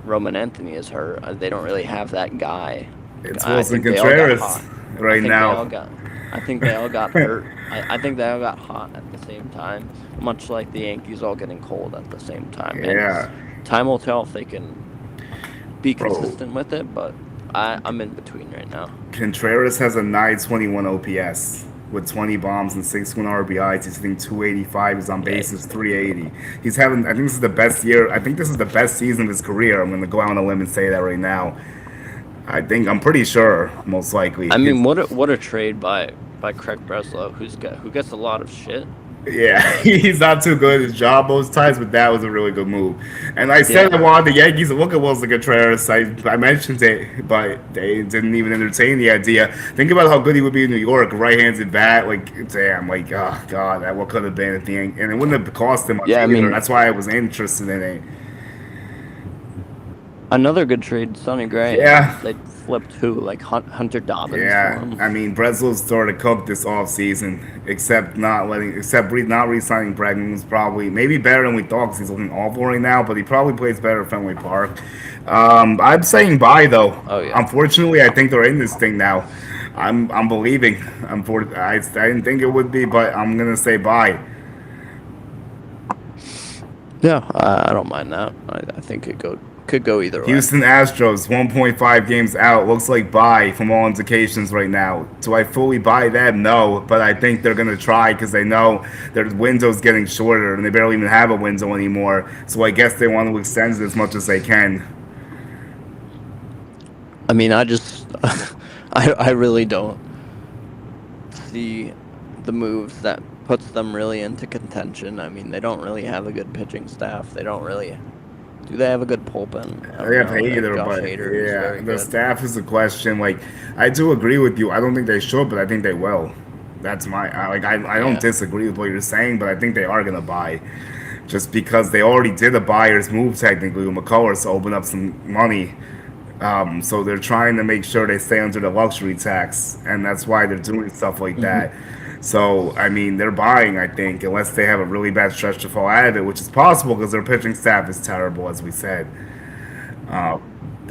Roman Anthony is hurt. They don't really have that guy. It's I Wilson think they all got Contreras hot. I right think they all now. got. I think they all got hurt. I think they all got hot at the same time, much like the Yankees all getting cold at the same time. And Yeah, time will tell if they can be bro. consistent with it. But I'm in between right now. Contreras has a 921 OPS with 20 bombs and 61 RBIs. He's hitting 285. His on Yeah, base is 380. He's having. I think this is the best year. I think this is the best season of his career. I'm going to go out on a limb and say that right now. I'm pretty sure, most likely. I mean, what a trade by Craig Breslow, who gets a lot of shit. Yeah, But he's not too good at his job most times, but that was a really good move. And I said I yeah, wanted the Yankees to look at Wilson Contreras. I mentioned it, but they didn't even entertain the idea. Think about how good he would be in New York, right-handed bat. Like, damn, like, oh god, that what could have been at the end, and it wouldn't have cost him much yeah. I either. mean, That's why I was interested in it. another good trade, Sonny Gray, and Yeah, they flipped who like Hunter Dobbins for yeah. him. I mean, Breslow's started to cook this off season, except not re-signing Bregman was probably maybe better than we thought because he's looking awful right now. But he probably plays better at Fenway Park. I'm saying buy though. Oh yeah. Unfortunately, I think they're in this thing now. I'm believing. I didn't think it would be, but I'm gonna say buy. Yeah, I don't mind that. I think it could go either way. Houston Astros 1.5 games out. Looks like buy from all indications right now. Do I fully buy them? No, but I think they're gonna try because they know their window's getting shorter and they barely even have a window anymore. So I guess they want to extend it as much as they can. I mean, I just I really don't see the moves that puts them really into contention. I mean, they don't really have a good pitching staff. They don't really do they have a good bullpen? I They don't have know. They have Hader, Josh but Hader, who's yeah, very the good. staff is a question. Like, I do agree with you. I don't think they should, but I think they will. That's I don't Yeah. disagree with what you're saying, but I think they are gonna buy, just because they already did a buyer's move technically with McCullers to open up some money. So they're trying to make sure they stay under the luxury tax, and that's why they're doing stuff like Hmm. that. So I mean, they're buying, I think, unless they have a really bad stretch to fall out of it, which is possible because their pitching staff is terrible, as we said.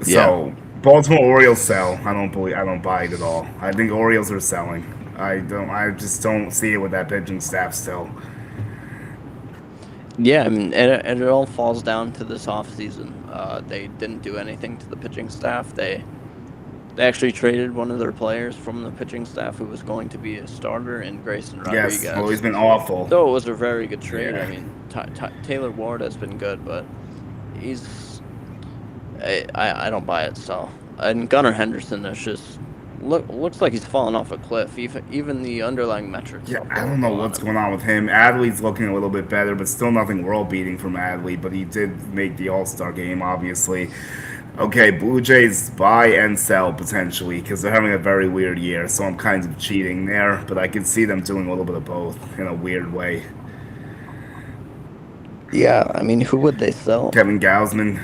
Yeah. So Baltimore Orioles sell. I don't buy it at all. I think Orioles are selling. I just don't see it with that pitching staff still. Yeah, I mean, it all falls down to this offseason. They didn't do anything to the pitching staff. They actually traded one of their players from the pitching staff who was going to be a starter in Grayson Yes, well, he's Rodriguez. been awful. So it was a very good trade. I Yeah. mean, Taylor Ward has been good, but he's I don't buy it. So and Gunnar Henderson is just looks like he's fallen off a cliff. Even the underlying metrics Yeah, are I don't know horrible on what's him. going on with him. Adley's looking a little bit better, but still nothing world beating from Adley. But he did make the All Star game, obviously. Okay, Blue Jays buy and sell potentially because they're having a very weird year. So I'm kind of cheating there, but I can see them doing a little bit of both in a weird way. Yeah, I mean, who would they sell? Kevin Gausman,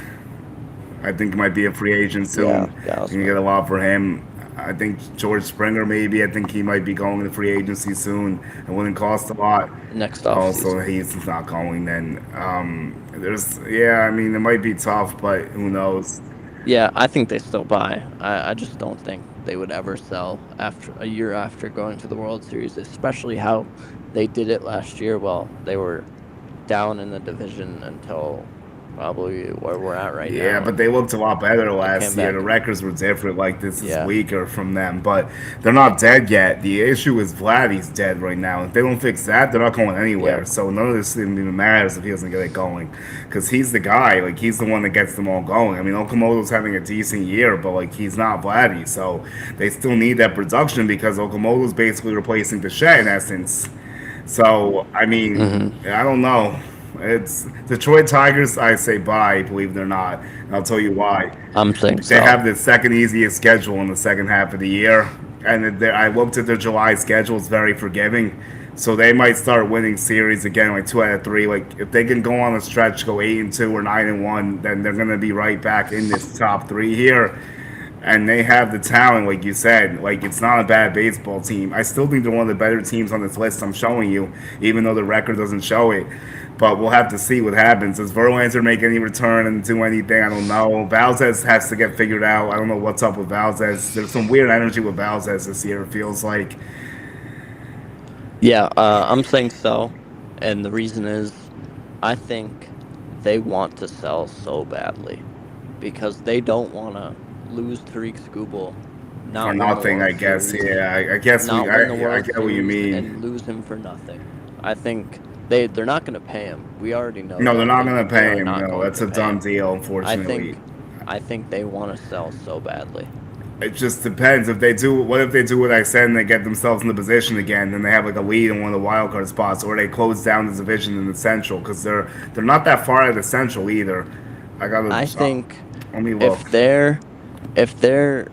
I think might be a free agent Yeah, soon. You can get a Gausman. lot for him. I think George Springer maybe. I think he might be going to free agency soon. It wouldn't cost a lot. Next Also, offseason. he's not going then. There's yeah. I mean, it might be tough, but who knows? Yeah, I think they still buy. I just don't think they would ever sell after a year after going to the World Series, especially how they did it last year. Well, they were down in the division until probably where we're at right Yeah, now, but and they looked a lot better they came last year. The back and records were different. Like this is yeah, weaker from them, but they're not dead yet. The issue is Vladdy's dead right now. If they don't fix that, they're not going yeah, anywhere. So none of this even matters if he doesn't get it going, because he's the guy. Like he's the one that gets them all going. I mean, Okamoto's having a decent year, but like he's not Vladdy. So they still need that production because Okamoto's basically replacing Bichette in essence. So I mean, hmm I don't know. It's Detroit Tigers. I say bye, believe it or not. And I'll tell you why. I'm saying They so. have the second easiest schedule in the second half of the year, and I looked at their July schedule; it's very forgiving. So they might start winning series again, like 2 out of 3. Like if they can go on a stretch, go 8-2 or 9-1, then they're gonna be right back in this top three here. And they have the talent, like you said. Like it's not a bad baseball team. I still think they're one of the better teams on this list I'm showing you, even though the record doesn't show it. But we'll have to see what happens. Does Verlander make any return and do anything? I don't know. Valdez has to get figured out. I don't know what's up with Valdez. There's some weird energy with Valdez this year. It feels like. Yeah, I'm saying so, and the reason is, I think they want to sell so badly because they don't want to lose Tariq Skubal, For not win the nothing, I World guess. Series, Yeah, I guess not win the I World get what you Series, mean. and lose him for nothing. I think they're not going to pay him. We already know No, they're that not gonna they pay are him. not No, going that's to a pay done him. deal. I Unfortunately, think I think they want to sell so badly. it just depends. If they do, what if they do what I said and they get themselves in the position again? Then they have like a lead in one of the wild card spots, or they close down the division in the Central because they're not that far out of the Central either. I gotta I think let me look. if they're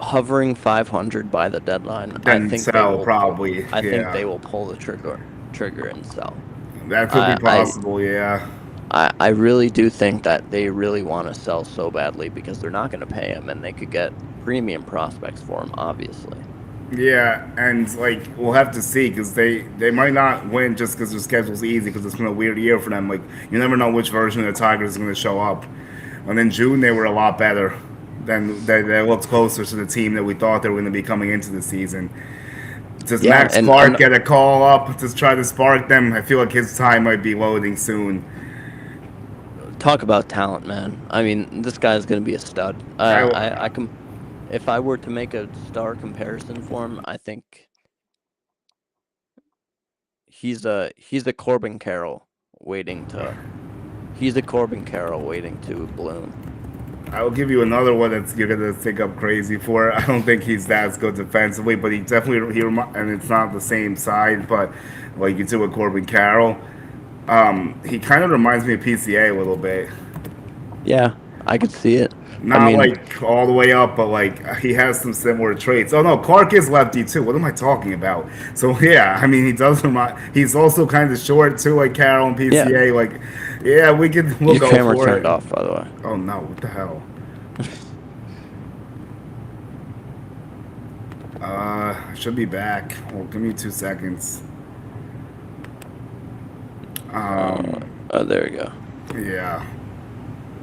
hovering 500 by the deadline, I Then think they sell will pull. probably. I think Yeah, they will pull the trigger and sell. that could be I I possible. Yeah. I really do think that they really want to sell so badly because they're not going to pay him, and they could get premium prospects for him. Obviously, Yeah, and like we'll have to see because they might not win just because their schedule's easy because it's been a weird year for them. Like you never know which version of the Tigers is going to show up. And in June they were a lot better. Then they looked closer to the team that we thought they were going to be coming into the season. Does yeah, Max Spark get a call up to try to spark them? I feel like his time might be loading soon. talk about talent, man. I mean, this guy's going to be a stud. I can, if I were to make a star comparison for him, I think he's a Corbin Carroll waiting to he's a Corbin Carroll waiting to bloom. I'll give you another one that's you're gonna think I'm crazy for. I don't think he's that good defensively, but he definitely and it's not the same side, but like you do with Corbin Carroll, he kind of reminds me of PCA a little bit. Yeah, I could see it. I Not mean, like all the way up, but like he has some similar traits. Oh no, Clark is lefty too. What am I talking about? So yeah, I mean he does remind. He's also kind of short too, like Carroll and yeah, PCA. Like, yeah, we'll your go camera for turned it. off, by the way. Oh no, what the hell? I should be back. Well, give me 2 seconds. Uh, Um, oh, there we go. yeah.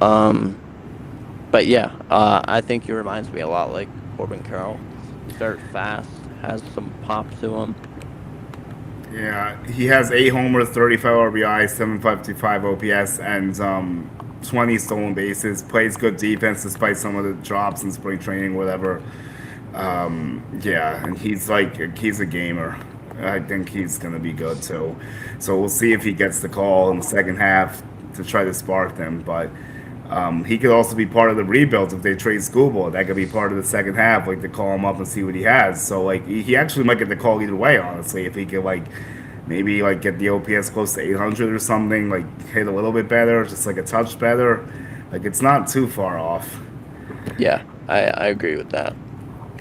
Um, But yeah, I think he reminds me a lot like Corbin Carroll. Starts fast, has some pop to him. Yeah, he has 8 homers, 35 RBI, 755 OPS, and 20 stolen bases. Plays good defense despite some of the drops in spring training, whatever. Yeah, and he's a gamer. I think he's gonna be good too. So we'll see if he gets the call in the second half to try to spark them. But he could also be part of the rebuild if they trade Schoolboy. That could be part of the second half, like to call him up and see what he has. So like he actually might get the call either way, honestly, if he could like maybe like get the OPS close to 800 or something, like hit a little bit better, just like a touch better. Like it's not too far off. Yeah, I agree with that.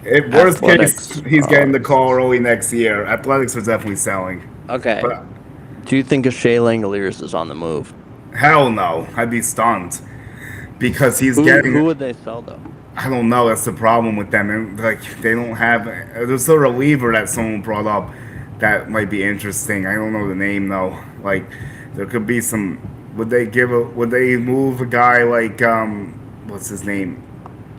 If worst case, Athletics. he's getting the call early next year. Athletics are definitely selling. Okay. But Do you think a Shea Langoliers is on the move? hell no, I'd be stunned because he's Who getting. would they sell though? I don't know. That's the problem with them. And, like they don't have. There's a reliever that someone brought up that might be interesting. I don't know the name though. Like there could be some. Would they give a? Would they move a guy like what's his name?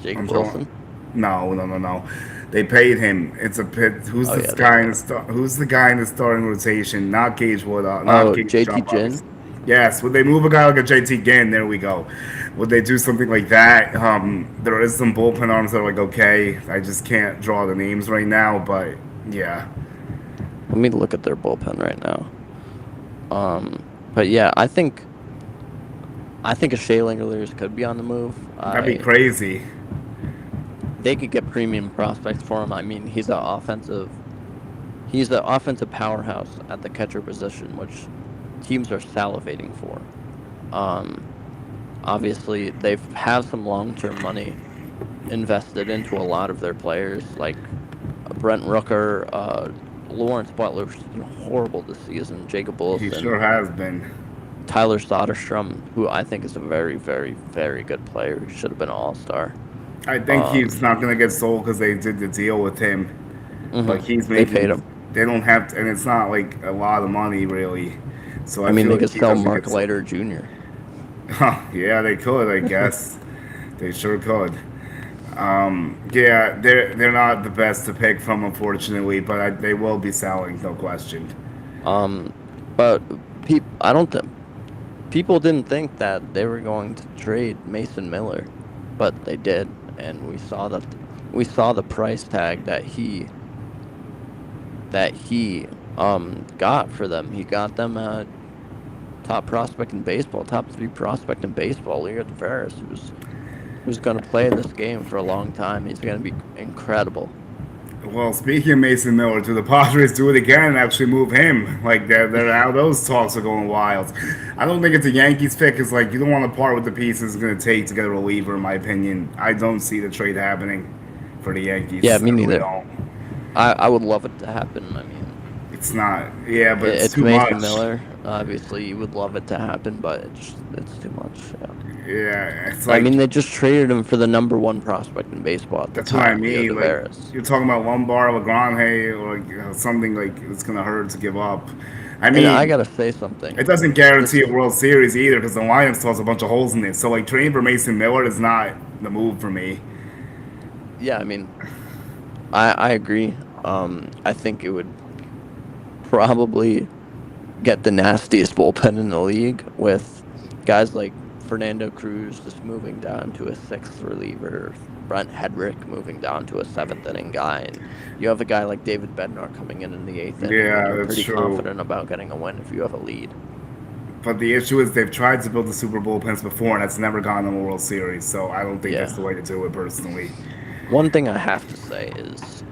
Jake I'm Wilson? No, no, no, no. They paid him. It's a pit. Who's Oh this yeah, guy in the Who's the guy in the starting rotation? Not Gage Wood. Not oh Gage JT Jump. Ginn. Yes. Would they move a guy like a JT Ginn? There we go. Would they do something like that? There is some bullpen arms that are like okay. I just can't draw the names right now, but yeah. Let me look at their bullpen right now. But yeah, I think a Shea Langoliers could be on the move. That'd be crazy. They could get premium prospects for him. I mean, he's an offensive powerhouse at the catcher position, which teams are salivating for. Obviously, they have some long-term money invested into a lot of their players, like Brent Rooker, Lawrence Butler, who's been horrible this season, Jacob He Wilson, sure has been. Tyler Soderstrom, who I think is a very, very, very good player. He should have been an all-star. I think he's not gonna get sold because they did the deal with him. But he's They making. paid him. They don't have, to, and it's not like a lot of money really. So I mean, feel they like could he sell doesn't Mark get sold. Leiter Jr. Yeah, they could, I guess. They sure could. Yeah, they're not the best to pick from, unfortunately, but they will be selling, no question. But I don't think people didn't think that they were going to trade Mason Miller, but they did, and we saw the price tag that he got for them. He got them a top prospect in baseball, top 3 prospect in baseball, Leo Tavares, who's going to play this game for a long time. He's going to be incredible. Well, speaking of Mason Miller, do the Padres do it again and actually move him? Like they're how those talks are going wild. I don't think it's a Yankees pick. It's like you don't want to part with the pieces it's going to take to get a reliever. In my opinion, I don't see the trade happening for the Yankees. Yeah, me I really neither. don't. I would love it to happen. I mean, It's not. Yeah, but it's it's too Mason much. Miller. Obviously, you would love it to happen, but it's too much. Yeah. Yeah, it's I like mean, they just traded him for the number 1 prospect in baseball at the that's what I time, Leo mean. Like Tavares. you're talking about Lombard, Legrand, or something like it's going to hurt to give up. I And I mean, gotta say something. it doesn't guarantee a World Series either because the lineup still has a bunch of holes in it. So like trading for Mason Miller is not the move for me. Yeah, I mean, I agree. I think it would probably get the nastiest bullpen in the league with guys like Fernando Cruz just moving down to a 6th reliever, Brent Hedrick moving down to a 7th inning guy, and you have a guy like David Bednar coming in the 8th inning. Yeah, and you're that's pretty true. confident about getting a win if you have a lead. But the issue is they've tried to build the Super Bowl pens before, and that's never gone in the World Series. So I don't think that's Yeah. the way to do it, personally. One thing I have to say is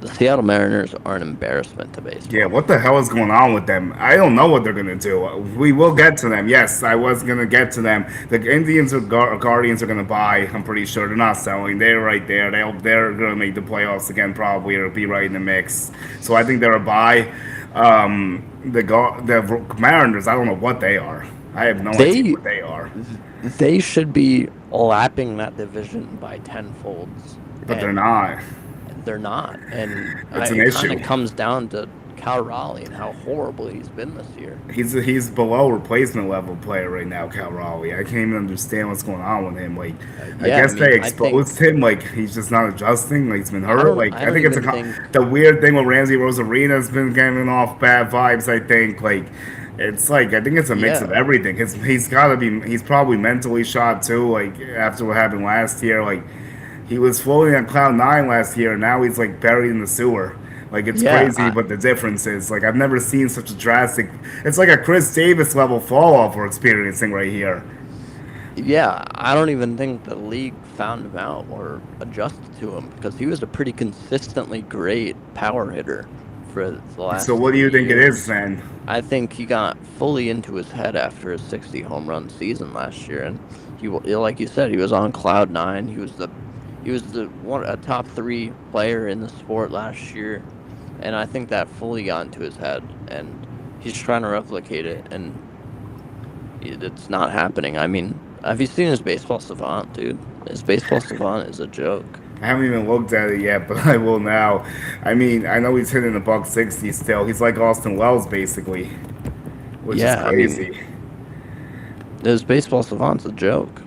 the Seattle Mariners are an embarrassment to baseball. Yeah, what the hell is going on with them? I don't know what they're gonna do. We will get to them. Yes, I was gonna get to them. The Indians or Guardians are gonna buy. I'm pretty sure they're not selling. They're right there. They're gonna make the playoffs again, probably, or be right in the mix. So I think they're a buy. The Mariners, I don't know what they are. I have no idea what they are. They should be lapping that division by tenfolds. But they're not. They're not, and It's an it kind issue. of comes down to Cal Raleigh and how horrible he's been this year. He's below replacement level player right now, Cal Raleigh. I can't even understand what's going on with him. Like, I Yeah, I guess they mean, I think exposed him. Like, he's just not adjusting. Like, he's been I hurt. don't Like, I I don't think it's even think the weird thing with Ramsey Rosarina's been giving off bad vibes. I think like. It's like I think it's a mix of yeah. everything. He's got to be. He's probably mentally shot too. Like after what happened last year, like he was floating on cloud nine last year, and now he's like buried in the sewer. Like it's Yeah, crazy, but the difference is like I've never seen such a drastic. It's like a Chris Davis level fall off we're experiencing right here. yeah, I don't even think the league found him out or adjusted to him because he was a pretty consistently great power hitter for the So last what do three you think it is years. then? I think he got fully into his head after his 60 home run season last year, and like you said, he was on cloud nine. He was the one a top three player in the sport last year, and I think that fully got into his head, and he's trying to replicate it, and it's not happening. I mean, have you seen his baseball savant, dude? His baseball savant is a joke. I haven't even looked at it yet, but I will now. I mean, I know he's hitting a buck 60 still. He's like Austin Wells basically, which is Yeah, I mean, crazy. his baseball savant's a joke.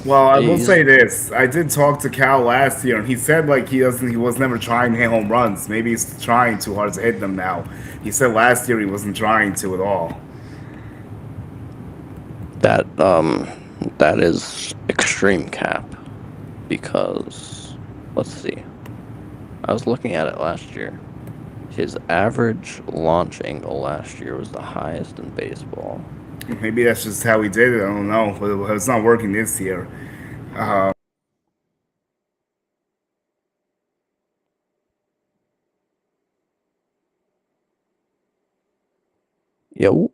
Well, I will He's say this. I did talk to Cal last year, and he said like he was never trying to hit home runs. Maybe he's trying too hard to hit them now. He said last year he wasn't trying to at all. that that is extreme cap because let's see. I was looking at it last year. His average launch angle last year was the highest in baseball. Maybe that's just how he did it. I don't know, but it's not working this year. Uh, Yo.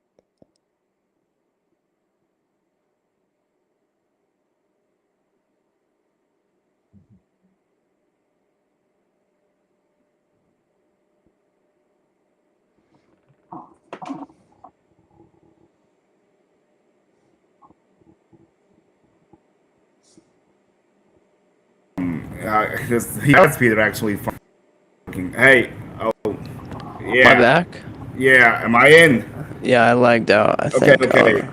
he has speed are actually fucking. Hey, oh My yeah, back? yeah. Am I in? Yeah, I lagged out, I Okay, think. okay.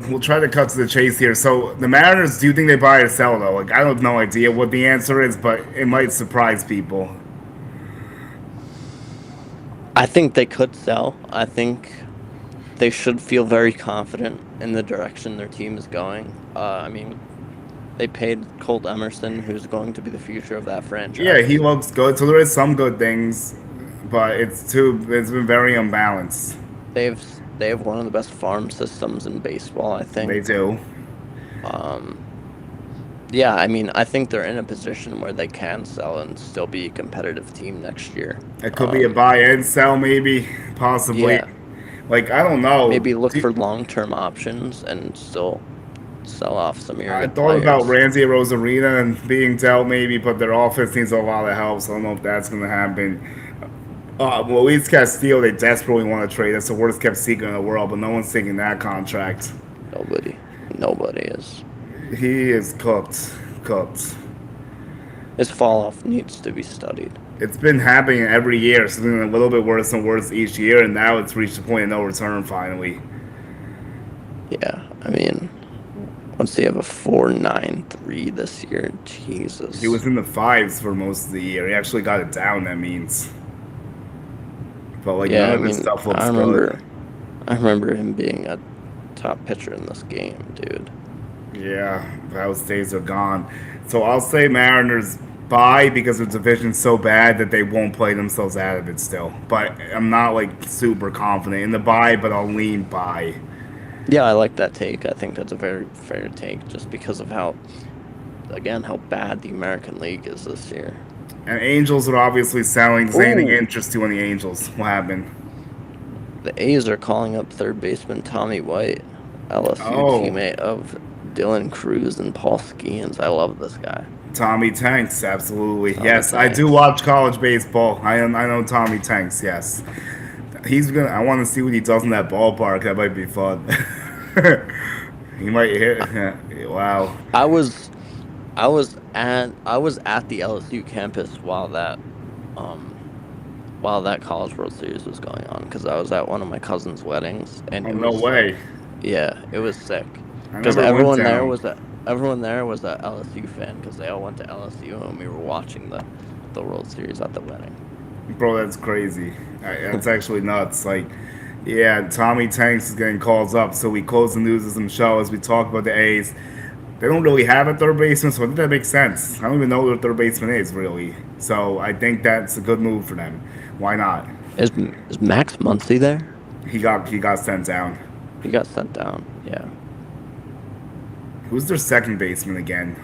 We'll try to cut to the chase here. So the Mariners, do you think they buy or sell though? Like I have no idea what the answer is, but it might surprise people. I think they could sell. I think they should feel very confident in the direction their team is going. I mean, they paid Colt Emerson, who's going to be the future of that Yeah, he franchise. looks good. So there is some good things, but it's too. It's been very unbalanced. They have one of the best farm systems in baseball, I They think. do. Um, yeah, I mean, I think they're in a position where they can sell and still be a competitive team next year. It could be a buy and sell, maybe, possibly. Yeah, Like I don't know. maybe look for long-term options and still sell off some of your I good thought about players. Ramsey Rosarina and being dealt maybe, but their offense needs a lot of help. So I don't know if that's going to happen. Well, Luis Castillo, they desperately want to trade. That's the worst kept secret in the world, but no one's taking that contract. Nobody, nobody is. He is cooked. Cooked. His fall off needs to be studied. It's been happening every year. It's been a little bit worse and worse each year, and now it's reached a point of no return finally. Yeah, I mean, let's see, I have a 4.93 this year. He Jesus. was in the fives for most of the year. He actually got it down, that means. But, like, none Yeah, I of his mean, stuff I looks good. remember, I remember him being a top pitcher in this game, dude. Yeah, those days are gone. So I'll say Mariners buy because the division's so bad that they won't play themselves out of it still. But I'm not like super confident in the buy, but I'll lean buy. Yeah, I like that take. I think that's a very fair take, just because of how, again, how bad the American League is this year. And Angels are obviously selling. Is anything Ooh, interest you in the Angels? What happened? the A's are calling up third baseman Tommy White, LSU Oh, teammate of Dylan Cruz and Paul Skeens. I love this guy. Tommy Tanks, absolutely. Tommy Yes, I do Tanks. watch college baseball. I know Tommy Tanks. Yes, he's gonna. I want to see what he does in that ballpark. That might be fun. He might hit. Wow. I was I was at the LSU campus while that um while that College World Series was going on, because I was at one of my cousin's weddings, and Oh, it no was way. like, yeah, it was sick. I Because never went down. everyone there was a LSU fan, because they all went to LSU, and we were watching the World Series at the wedding. Bro, that's crazy. That's actually nuts. Like, yeah, Tommy Tanks is getting calls up, so we close the news of some show as we talk about the A's. They don't really have a third baseman, so I think that makes sense. I don't even know who their third baseman is, really. So I think that's a good move for them. Why not? Is Max Muncy there? He got sent down. He got sent down. Yeah. Who's their second baseman again?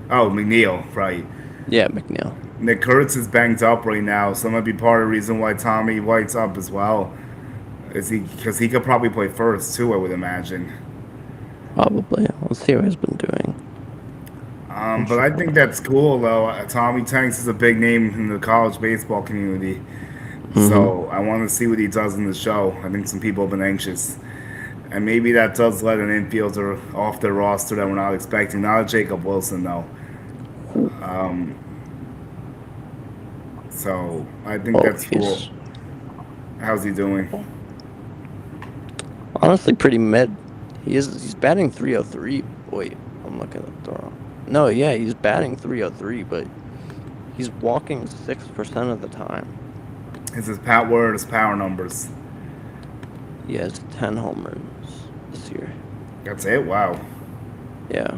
Oh, McNeil, right. Yeah, McNeil. Nick Kurtz is banged up right now, so that might be part of the reason why Tommy White's up as well. Is he because he could probably play first too? I would imagine. Probably. Let's see what he's been doing. But I think that's cool though. Tommy Tanks is a big name in the college baseball community, Mm-hmm. so I want to see what he does in the show. I think some people have been anxious, and maybe that does let an infielder off their roster that we're not expecting. Not a Jacob Wilson though. So I think Oh, that's cool. he's How's he doing? honestly pretty mid. He's batting 303. Wait, I'm looking at the wrong. No, yeah, he's batting 303, but he's walking 6% of the time. Is his power? What are his power numbers? He has 10 home runs this year. That's it. Wow. Yeah.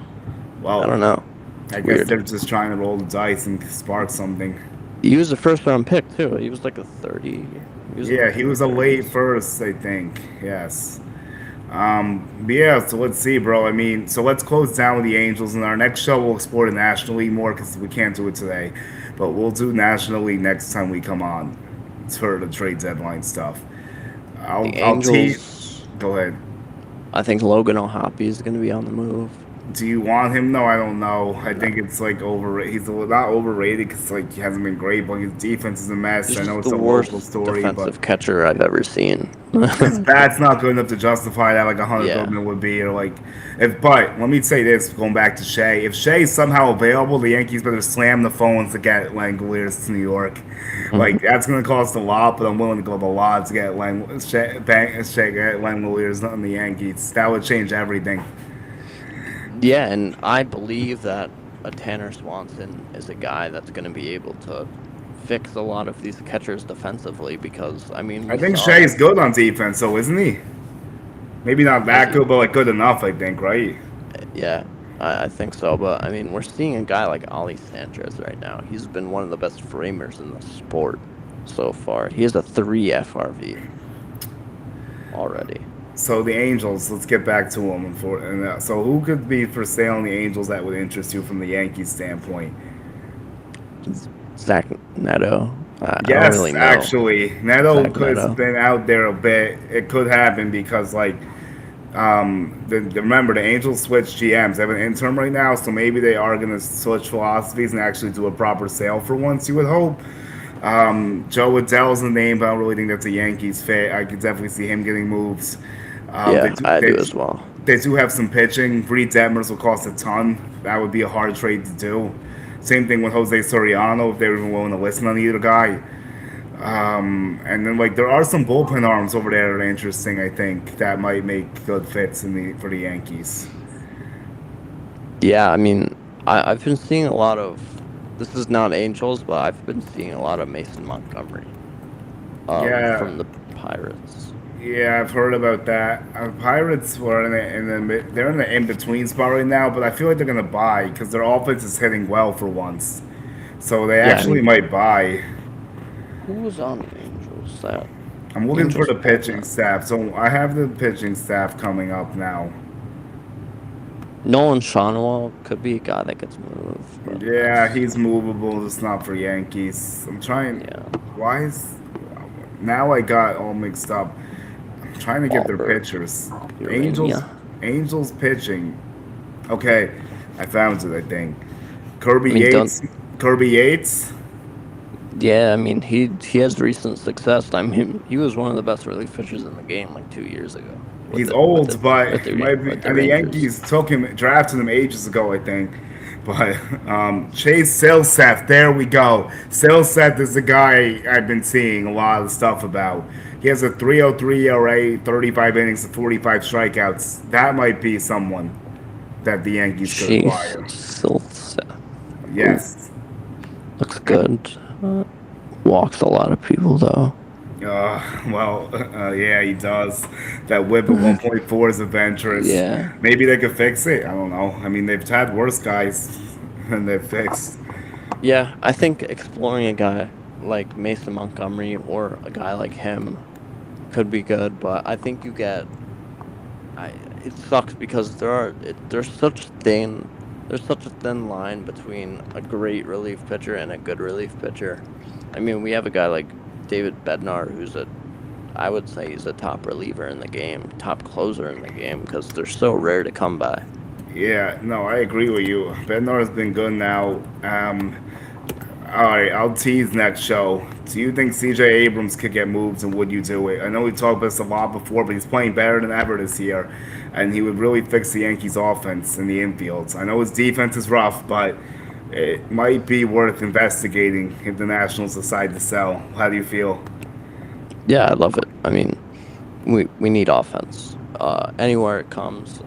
I Well, don't know. I It's guess weird. they're just trying to roll the dice and spark something. He was a first round pick too. He was like a 30. He was in Yeah, like he the was a late 30s. first, I think. Yes. But yeah, so let's see, bro. I mean, so let's close down with the Angels. In our next show, we'll explore the National League more because we can't do it today. But we'll do National League next time we come on for the trade deadline stuff. The I'll tease. Angels. Go ahead. I think Logan O'Hoppe is going to be on the move. Do you want him? No, I don't know. I No, think it's like overrated. He's not overrated because like he hasn't been great, but his defense is a mess. he's I know just it's the a local worst story, but defensive catcher I've ever seen. his bat's not good enough to justify that like a Hunter Yeah. Goodman would be, or like if. But let me say this, going back to Shea, if Shea's somehow available, the Yankees better slam the phones to get Langoliers to New York. Mhm. Like that's gonna cost a lot, but I'm willing to go up a lot to get Shea get Langoliers on the Yankees. That would change everything. Yeah, and I believe that a Tanner Swanson is a guy that's going to be able to fix a lot of these catchers defensively because, I mean, I we think saw, Shea's good on defense, so isn't he? Maybe not is that he? good, but like good enough. I think, right? Yeah, I think so. But, I mean, we're seeing a guy like Ali Sanchez right now. He's been one of the best framers in the sport so far. He has a 3 FRV already. So the Angels, let's get back to them. So who could be for sale in the Angels that would interest you from the Yankees standpoint? Zach Neto. I don't Yes, really know. actually, Neto Zach has Neto. been out there a bit. It could happen because like remember the Angels switched GMs. They have an interim right now, so maybe they are going to switch philosophies and actually do a proper sale for once. You would hope. Joe Adell's the name, but I don't really think that's a Yankees fit. I could definitely see him getting moves. They Yeah, do, I they, do as well. they do have some pitching. Reed Detmers will cost a ton. That would be a hard trade to do. Same thing with Jose Soriano if they were even willing to listen on either guy. And then like there are some bullpen arms over there that are interesting. I think that might make good fits for the Yankees. Yeah, I mean, I've been seeing a lot of. This is not Angels, but I've been seeing a lot of Mason Montgomery, Yeah, from the Pirates. yeah, I've heard about that. Pirates were they're in the in between spot right now, but I feel like they're gonna buy because their offense is hitting well for once. So they Yeah, I actually mean, might buy. who was on the Angels? That I'm looking for Angels the pitching bullpen. staff. So I have the pitching staff coming up now. Nolan Shawnwall could be a guy that gets moved, but Yeah, that's he's movable, just not for Yankees. I'm trying. yeah. Why is now I got all mixed up. I'm trying to get their Albert pitchers. Angels, Urania. Angels pitching. Okay, I found it. I think I Kirby mean, don't. Yates. Kirby Yates. Yeah, I mean, he has recent success. I mean, he was one of the best relief pitchers in the game like 2 years ago with He's old, but with he might be. the And the Rangers. Yankees drafted him ages ago. I think But Chase Silseth, there we go. Silseth is the guy I've been seeing a lot of stuff about. He has a 3.03 ERA, 35 innings, and 45 strikeouts. That might be someone that the Yankees could Chase acquire. Silseth. Ooh, Yes. looks good. Walks a lot of people though. Yeah, he does. That whip at 1.4 is adventurous. Yeah. Maybe they could fix it. I don't know. I mean, they've had worse guys than they've fixed. Yeah, I think exploring a guy like Mason Montgomery or a guy like him could be good, but I think you get I it sucks because there's such a thin line between a great relief pitcher and a good relief pitcher. I mean, we have a guy like David Bednar who's a I would say he's a top reliever in the game, top closer in the game because they're so rare to come by. Yeah, no, I agree with you. Bednar has been good now. All right, I'll tease next show. Do you think CJ Abrams could get moved, and would you do it? I know we talked about this a lot before, but he's playing better than ever this year, and he would really fix the Yankees' offense in the infield. I know his defense is rough, but it might be worth investigating if the Nationals decide to sell. How do you feel? Yeah, I love it. I mean, we need offense. Anywhere it comes,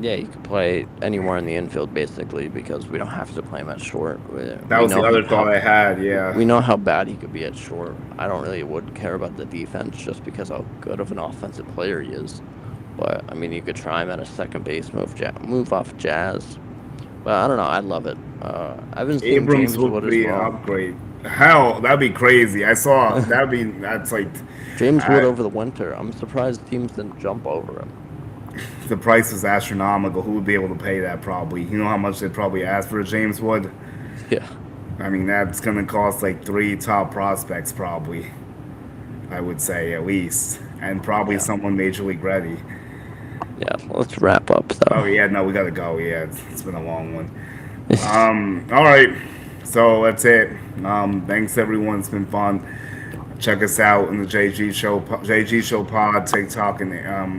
yeah, you can play anywhere in the infield basically because we don't have to play him at short. That We was the know other thought I had. Yeah, we know how bad he could be at short. I don't really would care about the defense just because how good of an offensive player he is. But I mean, you could try him at a second base, move off Jazz. But I don't know. I love it. I've been seeing Abrams James would Wood as be an well. upgrade. Hell, that'd be crazy. I saw that's like James Wood I, over the winter. I'm surprised teams didn't jump over him. the price is astronomical. Who would be able to pay that? Probably. You know how much they'd probably ask for a James Wood. Yeah, I mean, that's gonna cost like three top prospects, probably. I would say at least, and probably yeah, someone major league ready. yeah. Let's wrap up Oh though. yeah, no, we gotta go. Yeah, it's been a long one. All right, so that's it. Thanks everyone. It's been fun. Check us out in the JG Show Pod, TikTok and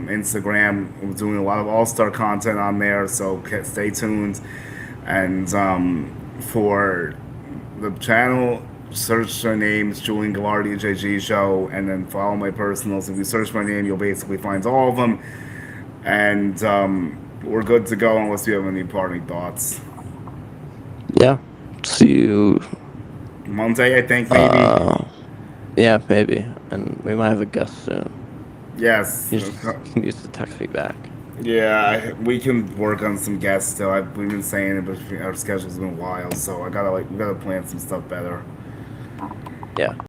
Instagram. We're doing a lot of All Star content on there, so stay tuned. And for the channel, search our names, Julian Gallardi, JG Show, and then follow my personals. If you search my name, you'll basically find all of them. And we're good to go unless you have any parting thoughts. Yeah. See you. Monday, I think maybe. Uh, yeah, maybe, and we might have a guest soon. Yes. He needs to text me back. Yeah, we can work on some guests still. We've been saying it, but our schedule's been wild, so we gotta plan some stuff better. Yeah.